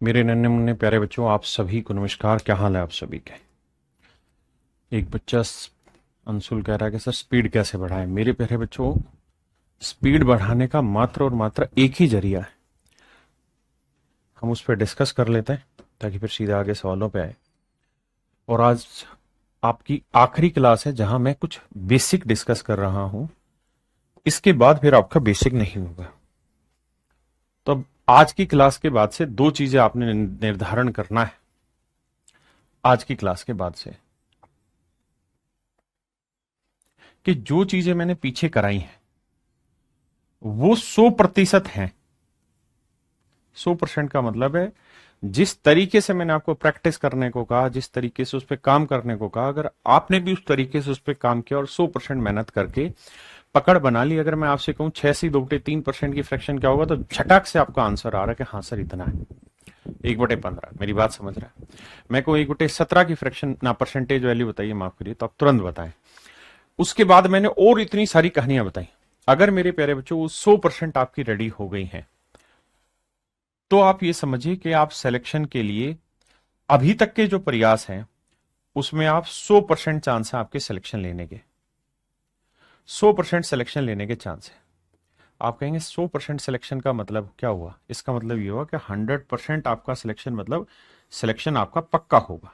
मेरे नन्हे मुन्ने प्यारे बच्चों, आप सभी को नमस्कार। क्या हाल है आप सभी के? एक बच्चा अंशुल कह रहा है कि सर स्पीड कैसे बढ़ाएं। मेरे प्यारे बच्चों, स्पीड बढ़ाने का मात्र और मात्र एक ही जरिया है। हम उस पर डिस्कस कर लेते हैं ताकि फिर सीधे आगे सवालों पे आए। और आज आपकी आखिरी क्लास है जहां मैं कुछ बेसिक डिस्कस कर रहा हूं। इसके बाद फिर आपका बेसिक नहीं होगा। तो अब आज की क्लास के बाद से दो चीजें आपने निर्धारण करना है। आज की क्लास के बाद से कि जो चीजें मैंने पीछे कराई हैं वो 100% है। 100% का मतलब है जिस तरीके से मैंने आपको प्रैक्टिस करने को कहा, जिस तरीके से उस पर काम करने को कहा, अगर आपने भी उस तरीके से उस पर काम किया और 100% मेहनत करके पकड़ बना ली। अगर मैं आपसे कहूं 6 से 2 बटे 3% की फ्रैक्शन क्या होगा, तो झटक से आपका आंसर आ रहा है कि हाँ सर इतना है। 1/15। मेरी बात समझ रहा है? मैं को 1/17 की फ्रैक्शन ना परसेंटेज वैल्यू बताइए, माफ करिए, तो आप तुरंत बताएं। उसके बाद मैंने और इतनी सारी कहानियां बताई। अगर मेरे प्यारे बच्चों वो 100% आपकी रेडी हो गई हैं, तो आप ये समझिए कि आप सिलेक्शन के लिए अभी तक के जो प्रयास हैं उसमें आप 100% चांस है आपके सिलेक्शन लेने के। 100% सिलेक्शन लेने के चांस है। आप कहेंगे 100% सिलेक्शन का मतलब क्या हुआ? इसका मतलब ये हुआ कि 100% आपका सिलेक्शन, मतलब सिलेक्शन आपका पक्का होगा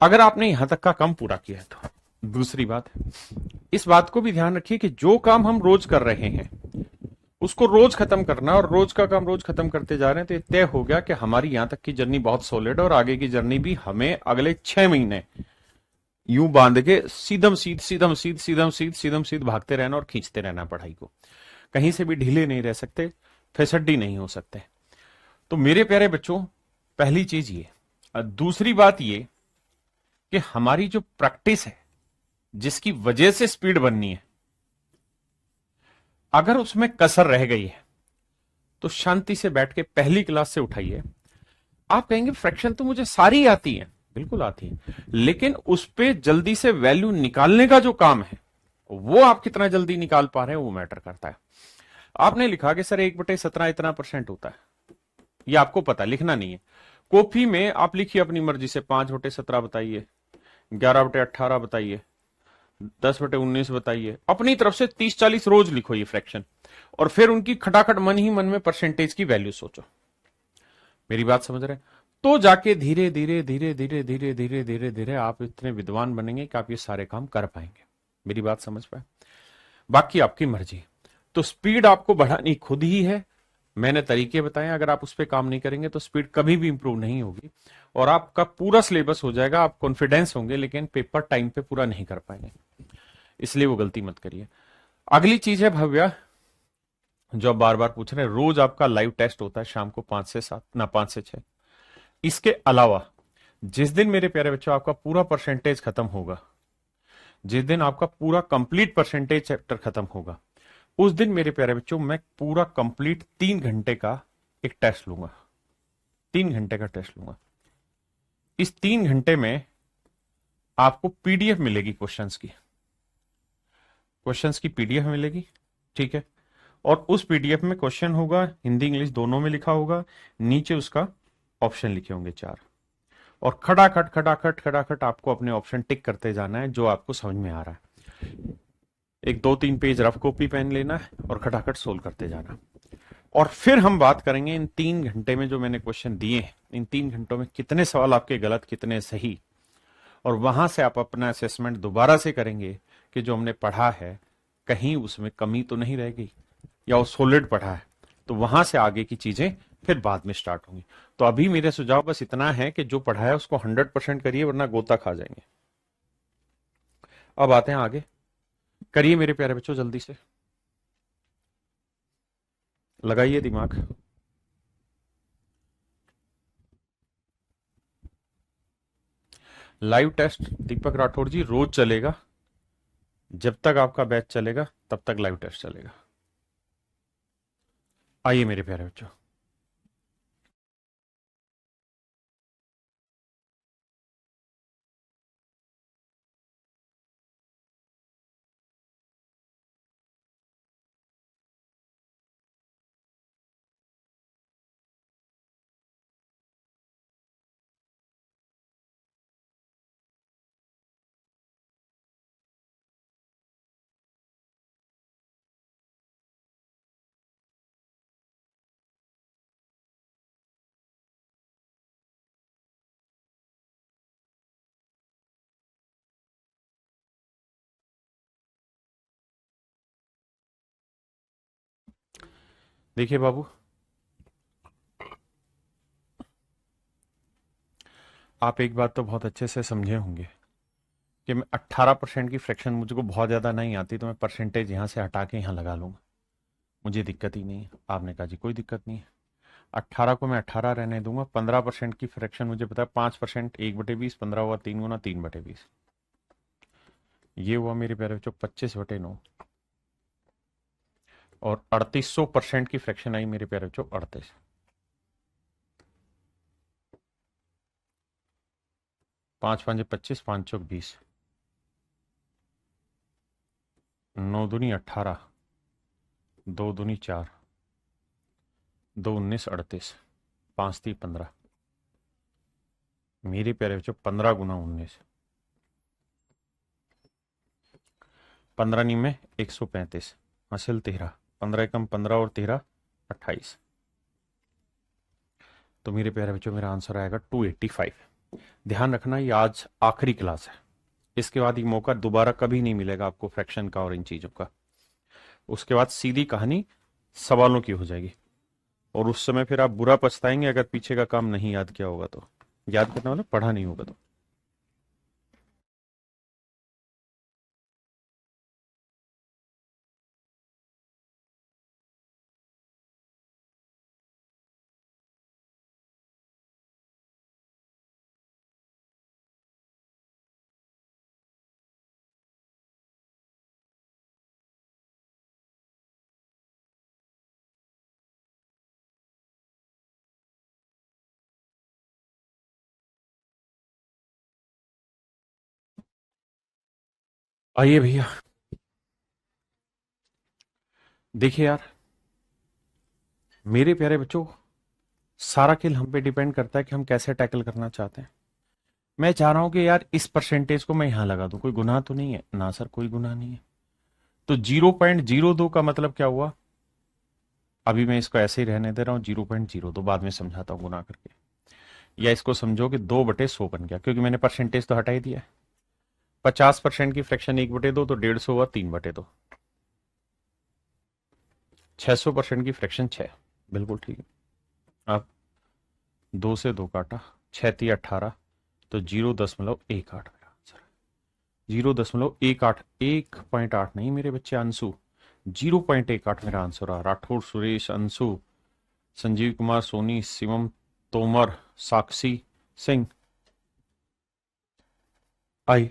अगर आपने यहां तक का काम पूरा किया है तो। दूसरी बात, इस बात को भी ध्यान रखिए कि जो काम हम रोज कर रहे हैं उसको रोज खत्म करना, और रोज का काम रोज खत्म करते जा रहे हैं, तो ये तय हो गया कि हमारी यहां तक की जर्नी बहुत सॉलिड है और आगे की जर्नी भी हमें अगले 6 महीने यूं बांध के सीधम सीध सीधम सीध सीधम सीध सीधम सीध भागते रहना और खींचते रहना पढ़ाई को। कहीं से भी ढीले नहीं रह सकते, फिसड्डी नहीं हो सकते। तो मेरे प्यारे बच्चों, पहली चीज ये। दूसरी बात ये कि हमारी जो प्रैक्टिस है जिसकी वजह से स्पीड बननी है, अगर उसमें कसर रह गई है तो शांति से बैठ के पहली क्लास से उठाइए। आप कहेंगे फ्रैक्शन तो मुझे सारी आती है। बिल्कुल आती है, लेकिन उस पे जल्दी से वैल्यू निकालने का जो काम है वो आप कितना जल्दी निकाल पा रहे हैं वो मैटर करता है। आपने लिखा कि सर 1/17 इतना परसेंट होता है, ये आपको पता, लिखना नहीं है। कॉपी में आप लिखिए अपनी मर्जी से, 5/17 बताइए, 11/18 बताइए, 10/19 बताइए, अपनी तरफ से 30-40 रोज लिखो ये फ्रैक्शन, और फिर उनकी खटाखट मन ही मन में परसेंटेज की वैल्यू सोचो। मेरी बात समझ रहे हैं? तो जाके धीरे धीरे धीरे धीरे धीरे धीरे धीरे धीरे आप इतने विद्वान बनेंगे कि आप ये सारे काम कर पाएंगे। मेरी बात समझ पाए? बाकी आपकी मर्जी। तो स्पीड आपको बढ़ानी खुद ही है। मैंने तरीके बताए, अगर आप उस पर काम नहीं करेंगे तो स्पीड कभी भी इंप्रूव नहीं होगी और आपका पूरा सिलेबस हो जाएगा। आप कॉन्फिडेंस होंगे लेकिन पेपर टाइम पे पूरा नहीं कर पाएंगे, इसलिए वो गलती मत करिए। अगली चीज है भव्या, जो आप बार बार पूछ रहे हैं, रोज आपका लाइव टेस्ट होता है शाम को 5 से 7, ना 5 से 6। इसके अलावा जिस दिन मेरे प्यारे बच्चों आपका पूरा परसेंटेज खत्म होगा, जिस दिन आपका पूरा कंप्लीट परसेंटेज चैप्टर खत्म होगा, उस दिन मेरे प्यारे बच्चों मैं पूरा कंप्लीट 3 घंटे का एक टेस्ट लूंगा। 3 घंटे का टेस्ट लूंगा। इस 3 घंटे में आपको पीडीएफ मिलेगी क्वेश्चंस की। क्वेश्चंस की पीडीएफ मिलेगी, ठीक है? और उस पीडीएफ में क्वेश्चन होगा, हिंदी इंग्लिश दोनों में लिखा होगा। नीचे उसका ऑप्शन लिखे होंगे 4, और खटाखट खटाखट खटाखट आपको अपने ऑप्शन टिक करते जाना है जो आपको समझ में आ रहा है। एक 2-3 पेज रफ कॉपी पेन लेना है और खटाखट सोल्व करते जाना। और फिर हम बात करेंगे इन 3 घंटे में जो मैंने क्वेश्चन दिए हैं, इन 3 घंटों में कितने सवाल आपके गलत, कितने सही। और वहां से आप अपना असेसमेंट दोबारा से करेंगे कि जो हमने पढ़ा है कहीं उसमें कमी तो नहीं रह गई, या वो सॉलिड पढ़ा है। तो वहां से आगे की चीजें फिर बाद में स्टार्ट होंगी। तो अभी मेरे सुझाव बस इतना है कि जो पढ़ा है उसको 100% करिए, वरना गोता खा जाएंगे। अब आते हैं आगे। करिए मेरे प्यारे बच्चों, जल्दी से लगाइए दिमाग। लाइव टेस्ट दीपक राठौर जी रोज चलेगा। जब तक आपका बैच चलेगा तब तक लाइव टेस्ट चलेगा। आइए मेरे प्यारे बच्चों। देखिए बाबू, आप एक बात तो बहुत अच्छे से समझे होंगे कि मैं 18% की फ्रैक्शन मुझको बहुत ज्यादा नहीं आती, तो मैं परसेंटेज यहां से हटा के यहां लगा लूंगा, मुझे दिक्कत ही नहीं है। आपने कहा जी कोई दिक्कत नहीं है, 18 को मैं 18 रहने दूंगा। 15% की फ्रैक्शन मुझे पता है 5%, 1/20, 15 हुआ 3 गुना 3/20, ये हुआ मेरे प्यारे बच्चों 25/9। और 3800% की फ्रैक्शन आई मेरे प्यारे बच्चों 38। 5×5 = 25, 5×4 = 20, 9×2 = 18, 2×2 = 4, 2×19 = 38, 5×3 = 15। मेरे प्यारे बच्चों 15×19, 15 में 135, हासिल 13, 15 कम 15 और 13 28। तो मेरे प्यारे बच्चों मेरा आंसर आएगा 285। ध्यान रखना ये आज आखिरी क्लास है, इसके बाद ये मौका दोबारा कभी नहीं मिलेगा आपको फ्रैक्शन का और इन चीजों का। उसके बाद सीधी कहानी सवालों की हो जाएगी, और उस समय फिर आप बुरा पछताएंगे अगर पीछे का काम नहीं याद किया होगा तो, याद करना मतलब पढ़ा नहीं होगा तो। आइए भैया, देखिए यार मेरे प्यारे बच्चों, सारा खेल हम पे डिपेंड करता है कि हम कैसे टैकल करना चाहते हैं। मैं चाह रहा हूं कि यार इस परसेंटेज को मैं यहां लगा दूं, कोई गुनाह तो नहीं है ना सर, कोई गुनाह नहीं है। तो 0.02 का मतलब क्या हुआ, अभी मैं इसको ऐसे ही रहने दे रहा हूं 0.02, बाद में समझाता हूं गुना करके। या इसको समझो कि 2/100 बन गया, क्योंकि मैंने परसेंटेज तो हटा ही दिया है। 50% की फ्रैक्शन 1/2 तो 150 हुआ 3/2, 600% की फ्रैक्शन 6, बिल्कुल ठीक है। अब 2 से 2 काटा, 6×3 = 18, तो 0.18 मेरा आंसर है। 0.18, 1.8 नहीं मेरे बच्चे अंशु, 0.18 मेरा आंसर आ। राठौर सुरेश, अंशु, संजीव कुमार सोनी, शिवम तोमर, साक्षी सिंह, आई।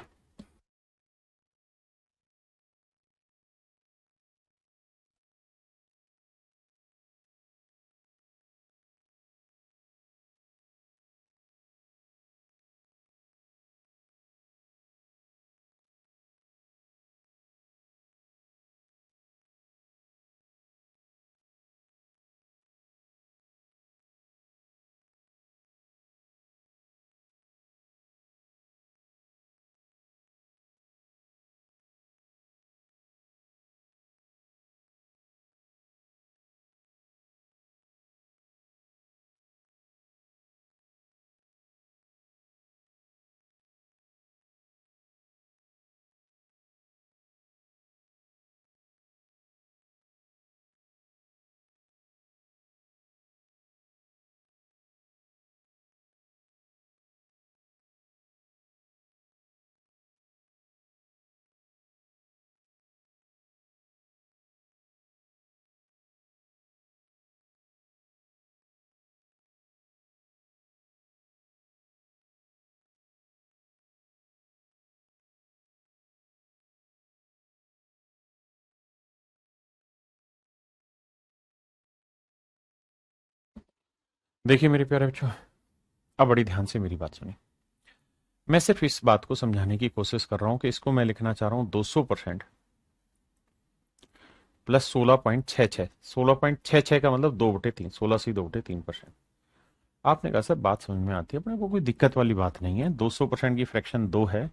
देखिए मेरे प्यारे बच्चों, अब बड़ी ध्यान से मेरी बात सुनिए। मैं सिर्फ इस बात को समझाने की कोशिश कर रहा हूं कि इसको मैं लिखना चाह रहा हूं 200% प्लस 16.66। 16.66 का मतलब 2/3, 16 से 2/3%। आपने कहा सर बात समझ में आती है अपने को, कोई दिक्कत वाली बात नहीं है। 200% की फ्रैक्शन 2 है,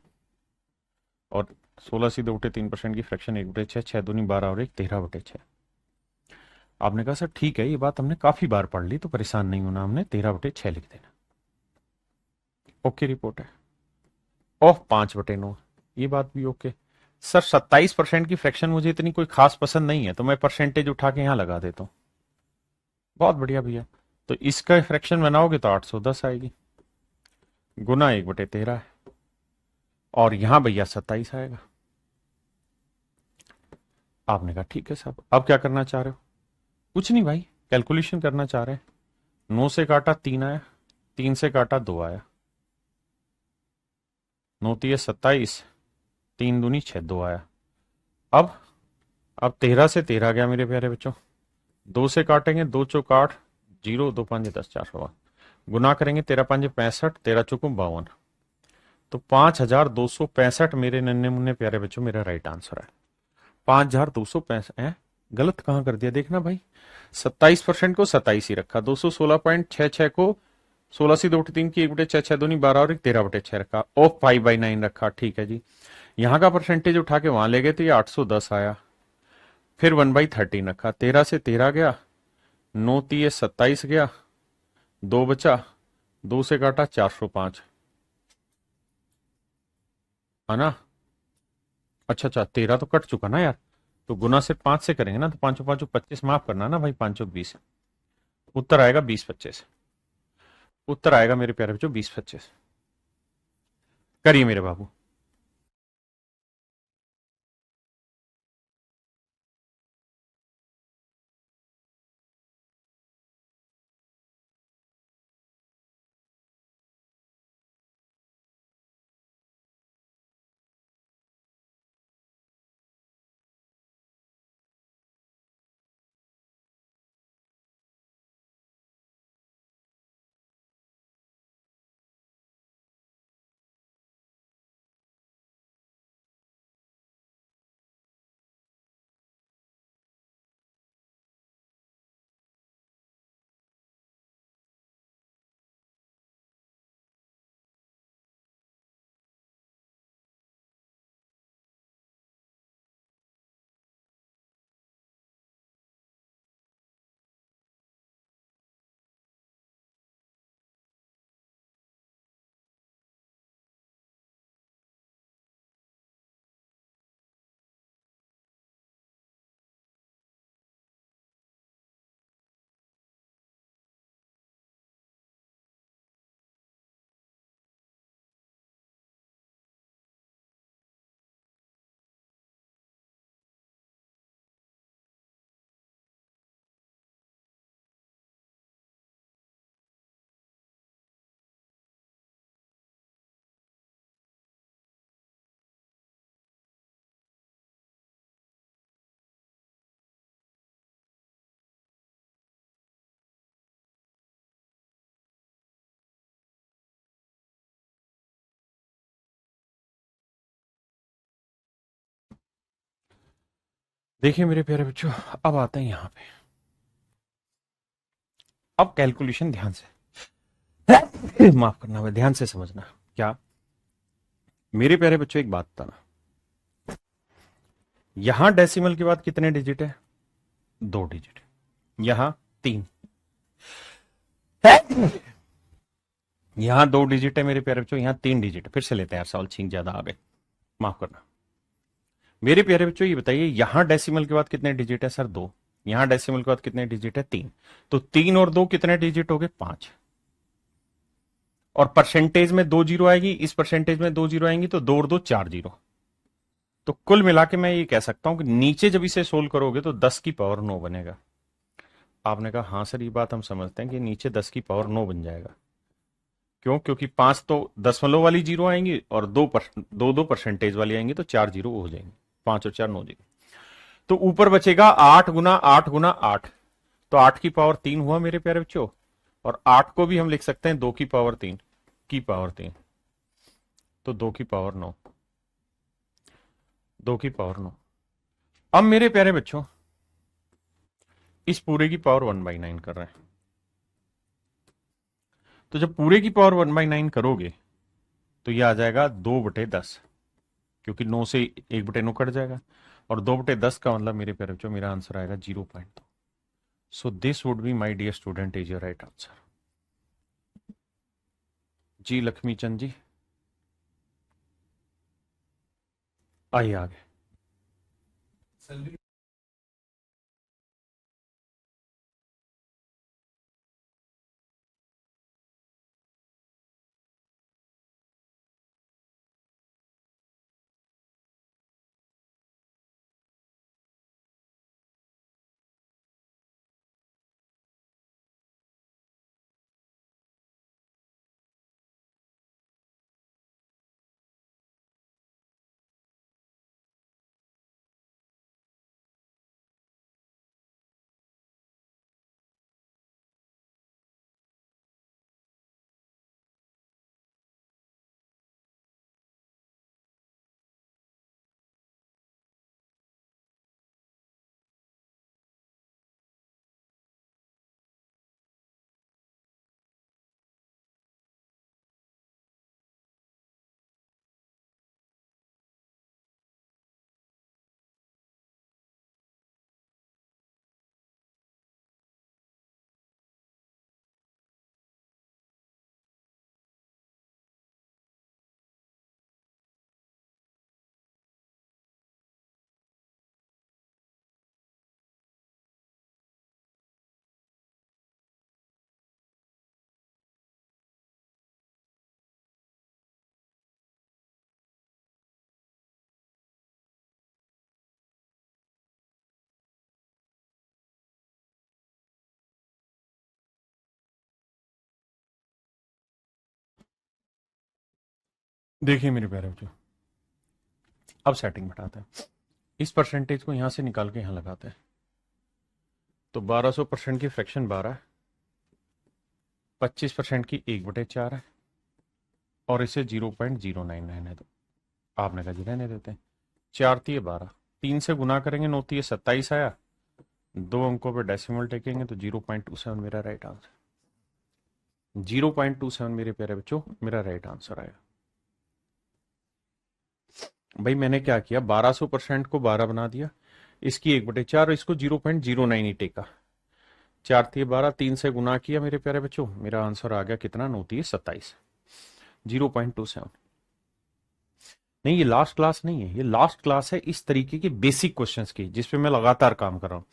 और 16 से 2/3% की फ्रैक्शन 1/6, 6×2 = 12 और 1 13/6। आपने कहा सर ठीक है, ये बात हमने काफी बार पढ़ ली, तो परेशान नहीं होना, हमने 13/6 लिख देना। ओके रिपोर्ट है। ओह 5/9, ये बात भी ओके। सर 27% की फ्रैक्शन मुझे इतनी कोई खास पसंद नहीं है, तो मैं परसेंटेज उठा के यहां लगा देता हूं। बहुत बढ़िया भैया। तो इसका फ्रैक्शन बनाओगे तो 810 आएगी, गुना 1/13 है, और यहां भैया 27 आएगा। आपने कहा ठीक है साहब, अब क्या करना चाह रहे हो? कुछ नहीं भाई, कैलकुलेशन करना चाह रहे हैं। 9 से काटा 3 आया, 3 से काटा 2 आया, 9 3 27, 3 दूनी 6, 2 आया। अब अब 13 से 13 गया मेरे प्यारे बच्चों, 2 से काटेंगे, 2 चौक 8, 0 2 5 10 4 सवा, गुना करेंगे 13 5 65, 13 चौको 52, तो 5265 मेरे नन्हे मुन्ने प्यारे बच्चों मेरा राइट आंसर है। 5265 है, गलत कहां कर दिया देखना भाई। 27% को 27 ही रखा, 216.66 को 16 सी 2 3 की 1/6 6 दूनी 12 और 13/6 रखा, ऑफ 5/9 रखा। ठीक है जी, यहां का परसेंटेज उठा के वहां ले गए तो ये 810 आया। फिर 1/13 रखा, 13 से 13 गया, 9 3 27 गया, 2 बचा, 2 से काटा 405, है ना। अच्छा अच्छा, 13 तो कट चुका ना यार, तो गुना सिर्फ 5 से करेंगे ना, तो 5 5 25, माफ करना ना भाई, 5 20, उत्तर आएगा 20 25। उत्तर आएगा मेरे प्यारे बच्चों 20 25। करिए मेरे बाबू। देखिए मेरे प्यारे बच्चों, अब आते हैं यहां पे। अब कैलकुलेशन ध्यान से माफ करना भाई, ध्यान से समझना। क्या मेरे प्यारे बच्चों, एक बात बताना, यहां डेसिमल के बाद कितने डिजिट है? 2 डिजिट। यहां 3, यहां 2 डिजिट है मेरे प्यारे बच्चों, यहां 3 डिजिट। फिर से लेते हैं यार, सवाल छींक ज्यादा आ गए, माफ करना। मेरे प्यारे बच्चों ये बताइए, यहां डेसिमल के बाद कितने डिजिट है? सर 2। यहां डेसिमल के बाद कितने डिजिट है? 3। तो 3 और 2 कितने डिजिट हो गए? 5। और परसेंटेज में 2 जीरो आएगी, इस परसेंटेज में 2 जीरो आएंगी, तो 2 और 2 4 जीरो। तो कुल मिला के मैं ये कह सकता हूं कि नीचे जब इसे सोल्व करोगे तो 10 की पावर 9 बनेगा। आपने कहा हाँ सर, ये बात हम समझते हैं कि नीचे 10 की पावर 9 बन जाएगा। क्यों? क्योंकि 5 तो दशमलव वाली जीरो आएंगी, और दो परसेंटेज वाली आएंगी, तो 4 जीरो हो जाएंगे। 5 और 4 9 जीरो। तो ऊपर बचेगा 8 गुना 8 गुना 8, तो 8 की पावर 3 हुआ मेरे प्यारे बच्चों। और 8 को भी हम लिख सकते हैं 2 की पावर 3 की पावर 3, तो 2 की पावर 9, 2 की पावर 9। अब मेरे प्यारे बच्चों, इस पूरे की पावर 1/9 कर रहे हैं, तो जब पूरे की पावर 1/9 करोगे तो ये आ जाएगा 2/10, क्योंकि 9 से 1/9 कट जाएगा, और 2/10 का मतलब मेरे प्यारे बच्चों मेरा आंसर आएगा 0.2। So this would be my dear student is your right answer. जी लक्ष्मी चंद जी, आइए आगे। देखिए मेरे प्यारे बच्चों, अब सेटिंग बैठाते हैं। इस परसेंटेज को यहां से निकाल के यहां लगाते हैं। तो 1200% की फ्रैक्शन 12 है, 25% की 1/4 है, और इसे 0.099 है। तो आपने कहा जी रहने देते हैं। 4×3 = 12, 3 से गुना करेंगे 9×3 = 27 आया, 2 अंकों पे डेसिमल टेकेंगे तो 0.27 मेरा राइट आंसर। 0.27 मेरे प्यारे बच्चों मेरा राइट आंसर आएगा। भाई मैंने क्या किया, 1200% को 12 बना दिया, इसकी 1/4 और इसको 0.09 ही टेका। 4×3 = 12, 3 से गुना किया मेरे प्यारे बच्चों, मेरा आंसर आ गया कितना, 9×3 = 27, 0.27। नहीं ये लास्ट क्लास नहीं है, ये लास्ट क्लास है इस तरीके के बेसिक क्वेश्चंस की जिसपे मैं लगातार काम कर रहा हूं।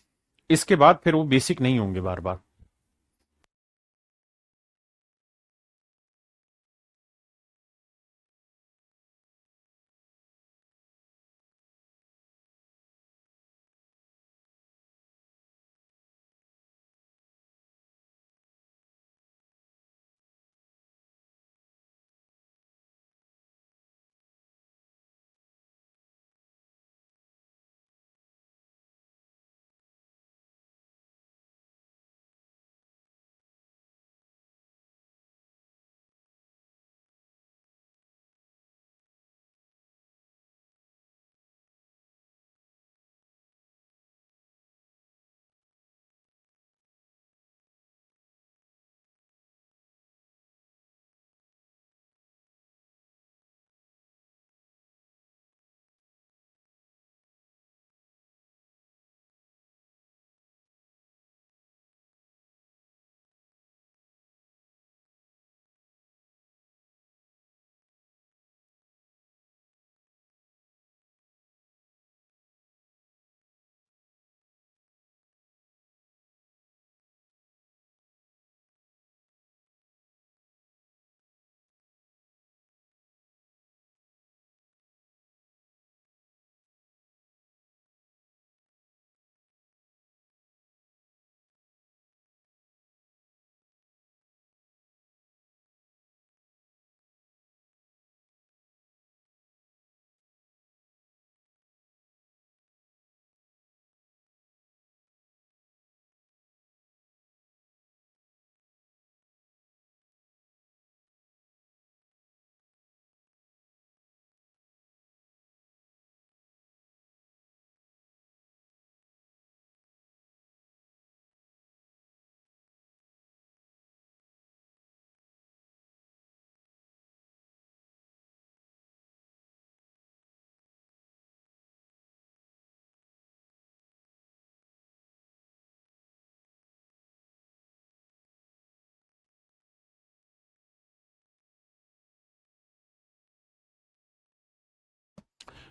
इसके बाद फिर वो बेसिक नहीं होंगे बार बार।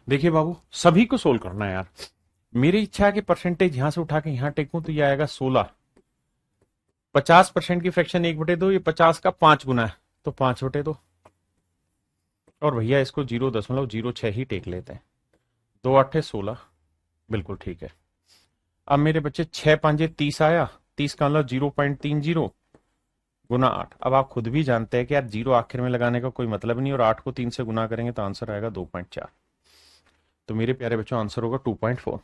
देखिए बाबू, सभी को सोल्व करना है यार। मेरी इच्छा है कि परसेंटेज यहां से उठा के यहां टेकूं तो ये आएगा 16। 50% की फ्रैक्शन 1/2, ये 50 का 5 गुना है तो 5/2। और भैया इसको 0.06 ही टेक लेते हैं। 2×8 = 16, बिल्कुल ठीक है। अब मेरे बच्चे 6×5 = 30 आया, 30 का मतलब 0.30 × 8। अब आप खुद भी जानते हैं कि यार जीरो आखिर में लगाने का कोई मतलब नहीं, और 8 को 3 से गुना करेंगे तो आंसर आएगा 2.4। तो मेरे प्यारे बच्चों आंसर होगा 2.4।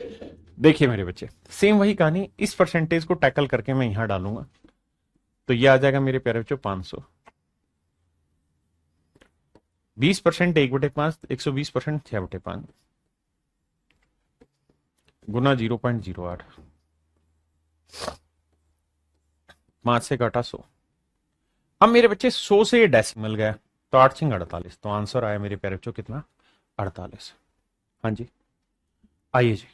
देखिए मेरे बच्चे, सेम वही कहानी, इस परसेंटेज को टैकल करके मैं यहां डालूंगा, तो ये आ जाएगा मेरे प्यारे बच्चों 500। 20% 1/5, 120% 6/5 गुना 0.08, 5 से घटा 100। अब मेरे बच्चे 100 से ये डेसिमल गया, तो 8 छिंग 48, तो आंसर आया मेरे प्यारे बच्चों कितना? 48। हाँ जी, आइए जी।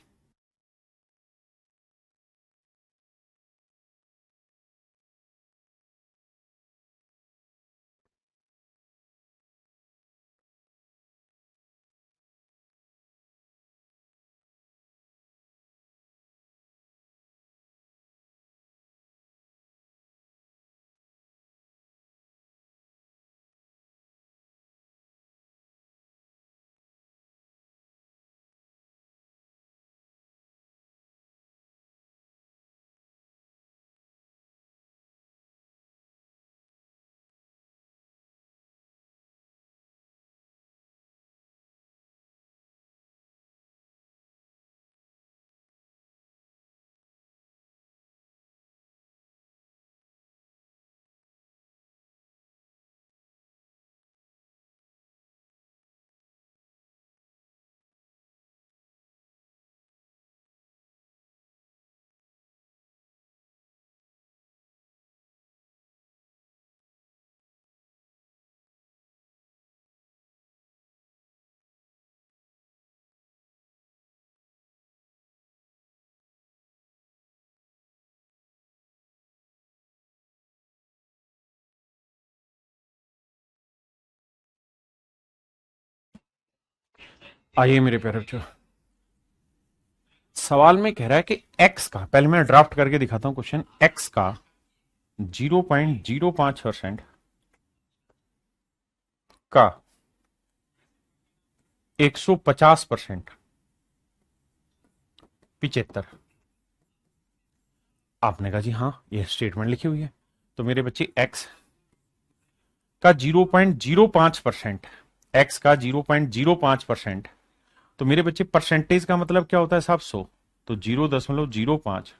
आइए मेरे प्यारे बच्चों, सवाल में कह रहा है कि एक्स का, पहले मैं ड्राफ्ट करके दिखाता हूं क्वेश्चन, एक्स का 0.05% का 150%, 75। आपने कहा जी हाँ, ये स्टेटमेंट लिखी हुई है, तो मेरे बच्चे एक्स का 0.05%, एक्स का 0.05%, तो मेरे बच्चे परसेंटेज का मतलब क्या होता है साहब? 100, तो 0.05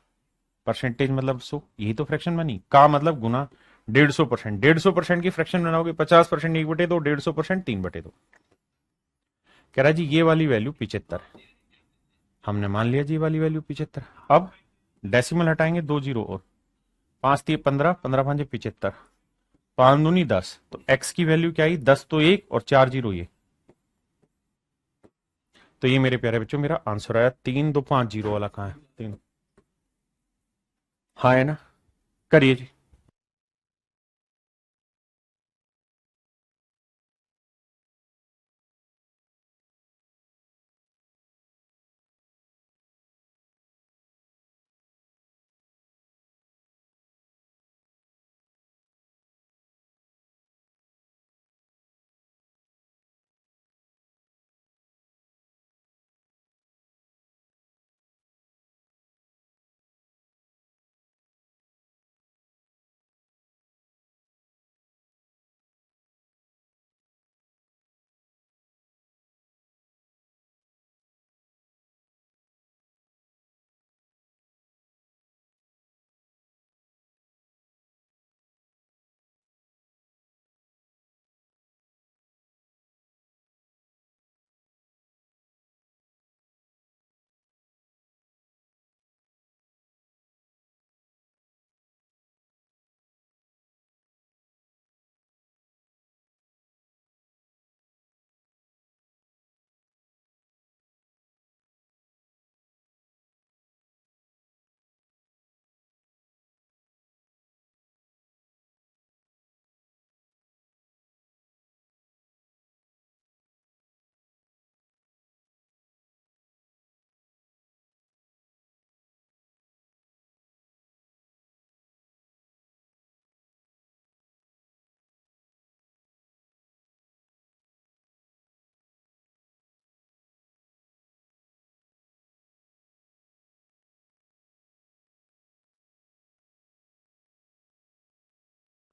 परसेंटेज मतलब 100, यही तो फ्रैक्शन बनी। का मतलब गुना 150%, 150% की फ्रैक्शन बनाओगे 50% 1/2, 150% 3/2। कह रहा है जी ये वाली वैल्यू 75, हमने मान लिया जी वाली वैल्यू 75। अब डेसिमल हटाएंगे, 2 जीरो और 5 दिए 15, 15 5 75, 5 दूनी 10, तो एक्स की वैल्यू क्या आई? 10 तो 1 और 4 जीरो ये, तो ये मेरे प्यारे बच्चों मेरा आंसर आया। 3 2 5 जीरो वाला कहां है? 3, हाँ है ना? करिए जी।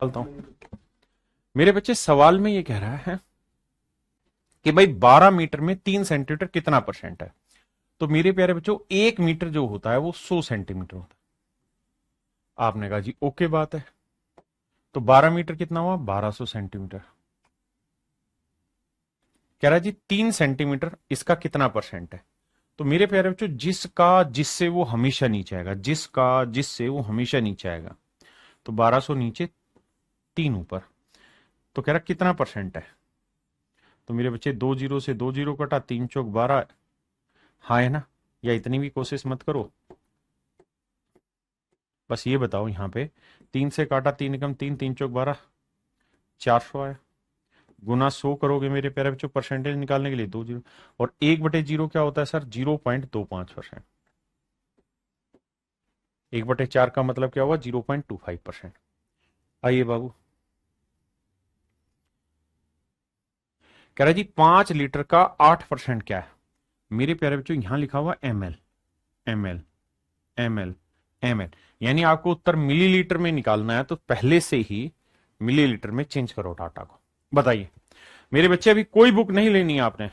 चलता हूं। मेरे बच्चे सवाल में ये कह रहा है कि भाई 12 मीटर में 3 सेंटीमीटर कितना परसेंट है? तो मेरे प्यारे बच्चों 1 मीटर जो होता है वो 100 सेंटीमीटर होता है। आपने कहा जी ओके बात है। तो 12 मीटर कितना हुआ? 1200 सेंटीमीटर। कह रहा है जी 3 सेंटीमीटर, इसका कितना परसेंट है? तो मेरे प्यारे बच्चों जिसका जिससे वो हमेशा नीचे आएगा, जिसका जिससे वो हमेशा नीचे आएगा, तो 1200 नीचे 3 ऊपर, तो कह रहा कितना परसेंट है? तो मेरे बच्चे 2 जीरो से 2 जीरो कटा, 3 चौक 12। हाँ है ना? या इतनी भी कोशिश मत करो, बस ये बताओ यहां पे 3 से काटा 3 एकम 3, 3 चौक 12, 400 आया। गुना 100 करोगे मेरे प्यारे बच्चों परसेंटेज निकालने के लिए 2 जीरो, और 1/0 क्या होता है सर? 0.25%। 1/4 का मतलब क्या हुआ? 0.25%। आइए बाबू, कह रहा जी 5 लीटर का 8% क्या है? मेरे प्यारे बच्चों यहां लिखा हुआ ml, ml, ml, ml, यानी आपको उत्तर मिलीलीटर में निकालना है, तो पहले से ही मिलीलीटर में चेंज करो डाटा को। बताइए मेरे बच्चे, अभी कोई बुक नहीं लेनी है आपने।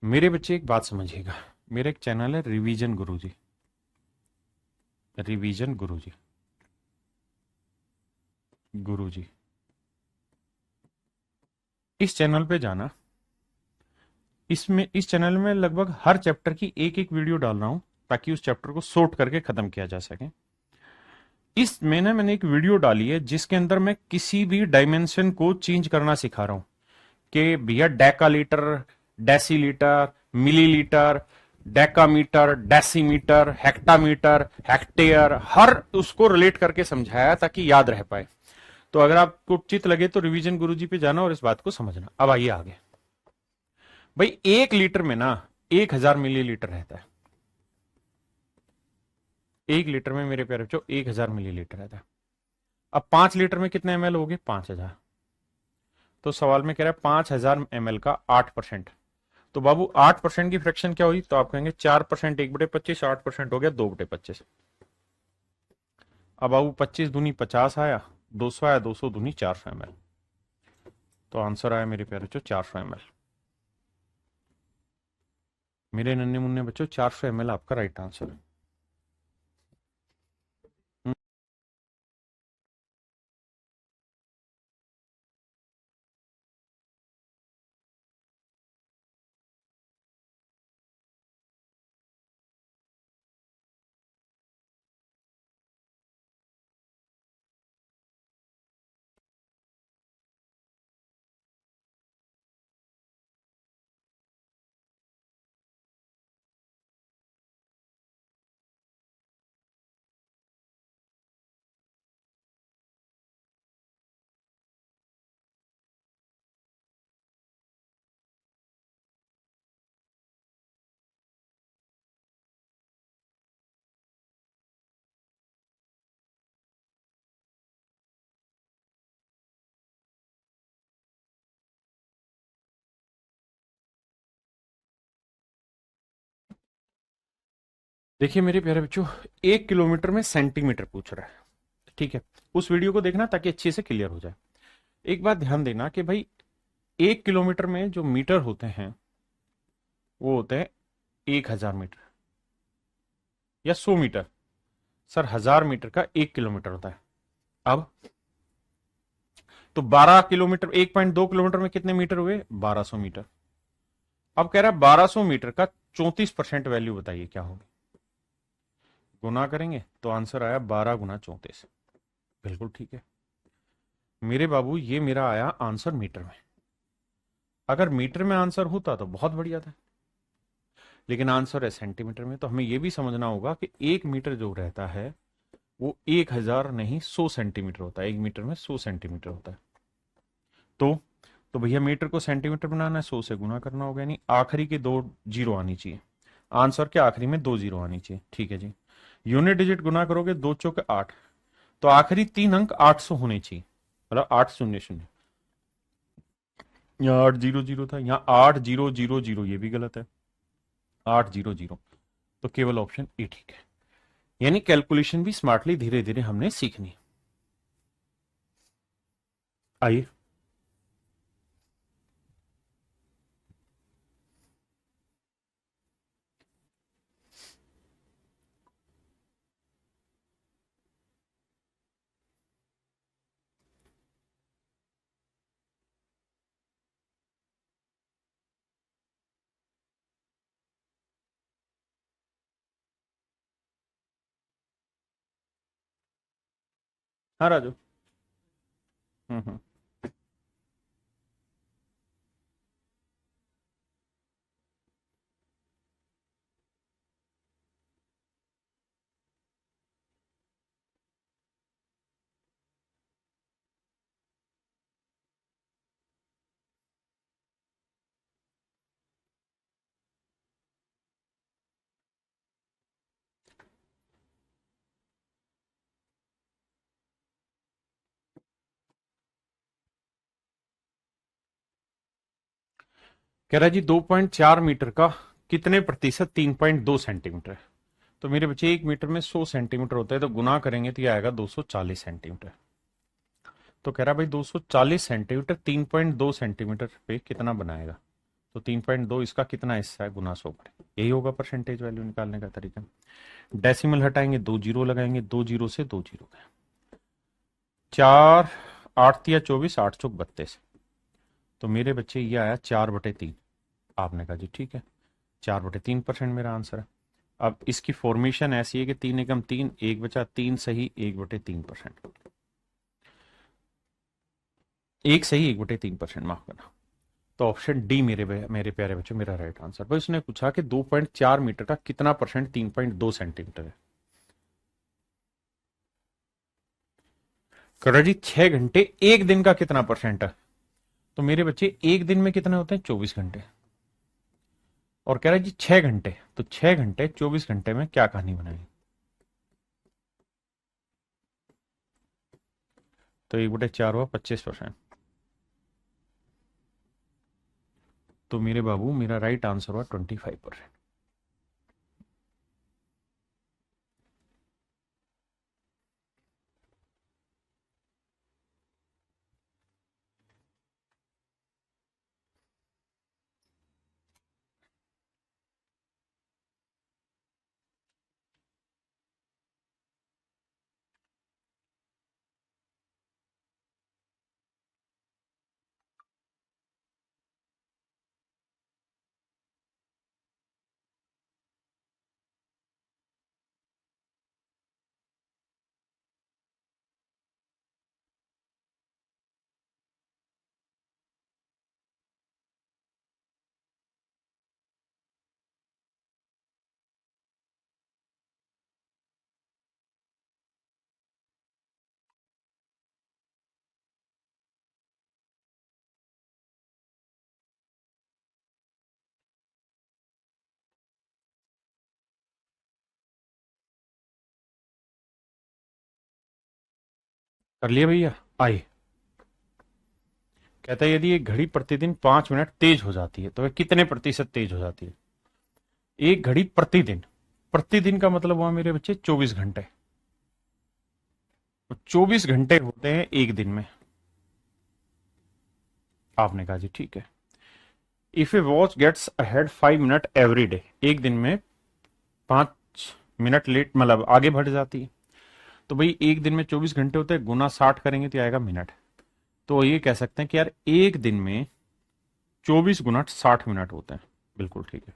मेरे बच्चे एक बात समझिएगा, मेरा एक चैनल है रिवीजन गुरुजी, रिवीजन गुरुजी, गुरुजी। इस चैनल पे जाना, इसमें इस चैनल में लगभग हर चैप्टर की एक एक वीडियो डाल रहा हूं, ताकि उस चैप्टर को सोर्ट करके खत्म किया जा सके। इस मैंने एक वीडियो डाली है जिसके अंदर मैं किसी भी डायमेंशन को चेंज करना सिखा रहा हूं, कि भैया decalitre, decilitre, millilitre, decametre, decimetre, hectometre, hectare, हर उसको रिलेट करके समझाया ताकि याद रह पाए। तो अगर आपको उचित लगे तो रिवीजन गुरुजी पे जाना और इस बात को समझना। अब आइए आगे। भाई 1 लीटर में ना 1000 मिलीलीटर रहता है। 1 लीटर में मेरे प्यारे बच्चों 1000 मिलीलीटर रहता है। अब 5 लीटर में कितने ml हो गए? 5000। तो सवाल में कह रहा है 5000 ml का 8%। तो बाबू 8% की फ्रैक्शन क्या हुई? तो आप कहेंगे 4%, 1/25, 8% हो गया 2/25। अब बाबू 25 दूनी 50 आया, 200 आया, 200 दूनी 400 ml। तो आंसर आया मेरे प्यारे बच्चों 400 ml। मेरे नन्हे मुन्ने बच्चों 400 ml आपका राइट आंसर है। देखिए मेरे प्यारे बच्चों, 1 किलोमीटर में सेंटीमीटर पूछ रहा है, ठीक है? उस वीडियो को देखना ताकि अच्छे से क्लियर हो जाए। एक बात ध्यान देना कि भाई 1 किलोमीटर में जो मीटर होते हैं वो होते हैं 1000 मीटर या 100 मीटर। सर 1000 मीटर का 1 किलोमीटर होता है। अब तो 12 किलोमीटर, 1.2 किलोमीटर में कितने मीटर हुए? 1200 मीटर। अब कह रहा है 1200 मीटर का 34% वैल्यू बताइए क्या होगी? गुना करेंगे तो आंसर आया 12 × 34। बिल्कुल ठीक है मेरे बाबू, ये मेरा आया आंसर मीटर में। अगर मीटर में आंसर होता तो बहुत बढ़िया था, लेकिन आंसर है सेंटीमीटर में। तो हमें यह भी समझना होगा कि 1 मीटर जो रहता है वो 1000 नहीं 100 सेंटीमीटर होता है। 1 मीटर में 100 सेंटीमीटर होता है। तो तो भैया मीटर को सेंटीमीटर बनाना है, 100 से गुना करना होगा, यानी आखिरी के दो जीरो आनी चाहिए, आंसर के आखिरी में दो जीरो आनी चाहिए। ठीक है जी। यूनिट डिजिट गुना करोगे, दो चौके 8, तो आखिरी तीन अंक 800 होने चाहिए, मतलब 800। यहाँ 800 था, यहाँ 8000, ये भी गलत है, 800, तो केवल ऑप्शन ए ठीक है। यानी कैलकुलेशन भी स्मार्टली धीरे धीरे हमने सीखनी। आइए। हाँ राजू। हम्म। कह रहा है जी 2.4 मीटर का कितने प्रतिशत 3.2 सेंटीमीटर है। तो मेरे बच्चे, एक मीटर में 100 सेंटीमीटर होता है, तो गुना करेंगे तो ये आएगा 240 सेंटीमीटर। तो कह रहा भाई 240 सेंटीमीटर 3.2 सेंटीमीटर पे कितना बनाएगा। तो 3.2 इसका कितना हिस्सा है, गुना 100 करें, यही होगा परसेंटेज वैल्यू निकालने का तरीका। डेसिमल हटाएंगे, दो जीरो लगाएंगे, दो जीरो से दो जीरो गए, चार, आठ या 24, आठ चौक 32। तो मेरे बच्चे ये आया 4/3। आपने कहा जी ठीक है, 4/3% मेरा आंसर है। अब इसकी फॉर्मेशन ऐसी है कि 3 एकम 3, एक बचा 3 सही 1/3%, एक सही 1/3%, माफ करना। तो ऑप्शन डी मेरे मेरे प्यारे बच्चों मेरा राइट आंसर। भाई उसने पूछा कि 2.4 मीटर का कितना परसेंट 3.2 सेंटीमीटर है। करो जी 6 घंटे एक दिन का कितना परसेंट है। तो मेरे बच्चे एक दिन में कितने होते हैं, 24 घंटे। और कह रहा है जी 6 घंटे, तो 6 घंटे 24 घंटे में क्या कहानी बनाएगी। तो 1/4 हुआ 25%। तो मेरे बाबू मेरा राइट आंसर हुआ 25%। कर लिया भैया। आइए। कहता है यदि एक घड़ी प्रतिदिन 5 मिनट तेज हो जाती है तो वह कितने प्रतिशत तेज हो जाती है। एक घड़ी प्रतिदिन, प्रतिदिन का मतलब हुआ मेरे बच्चे 24 घंटे। 24 घंटे होते हैं एक दिन में। आपने कहा जी ठीक है। If a watch gets ahead 5 minute every day, एक दिन में 5 मिनट लेट मतलब आगे बढ़ जाती है। तो भाई एक दिन में 24 घंटे होते हैं, गुना 60 करेंगे तो आएगा मिनट। तो ये कह सकते हैं कि यार एक दिन में 24 गुना 60 मिनट होते हैं। बिल्कुल ठीक है।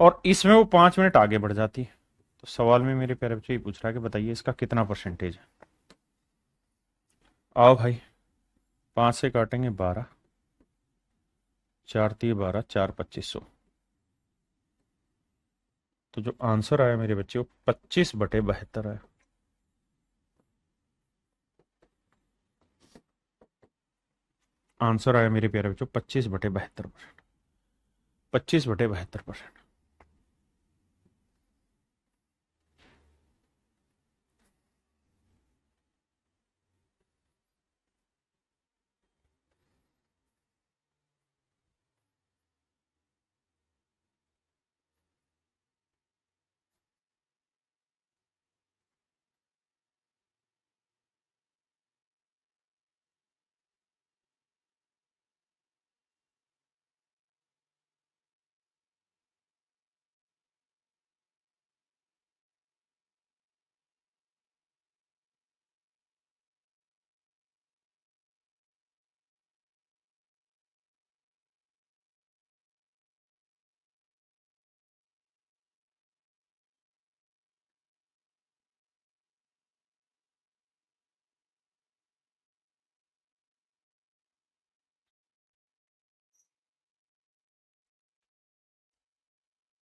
और इसमें वो 5 मिनट आगे बढ़ जाती है। तो सवाल में मेरे प्यारे बच्चे ये पूछ रहा है कि बताइए इसका कितना परसेंटेज है। आओ भाई, 5 से काटेंगे 12, 4×3 12, 4×2500। तो जो आंसर आया मेरे बच्चे वो 25/72 आया। आंसर आया मेरे प्यारे बच्चों 25/72%। 25/72%।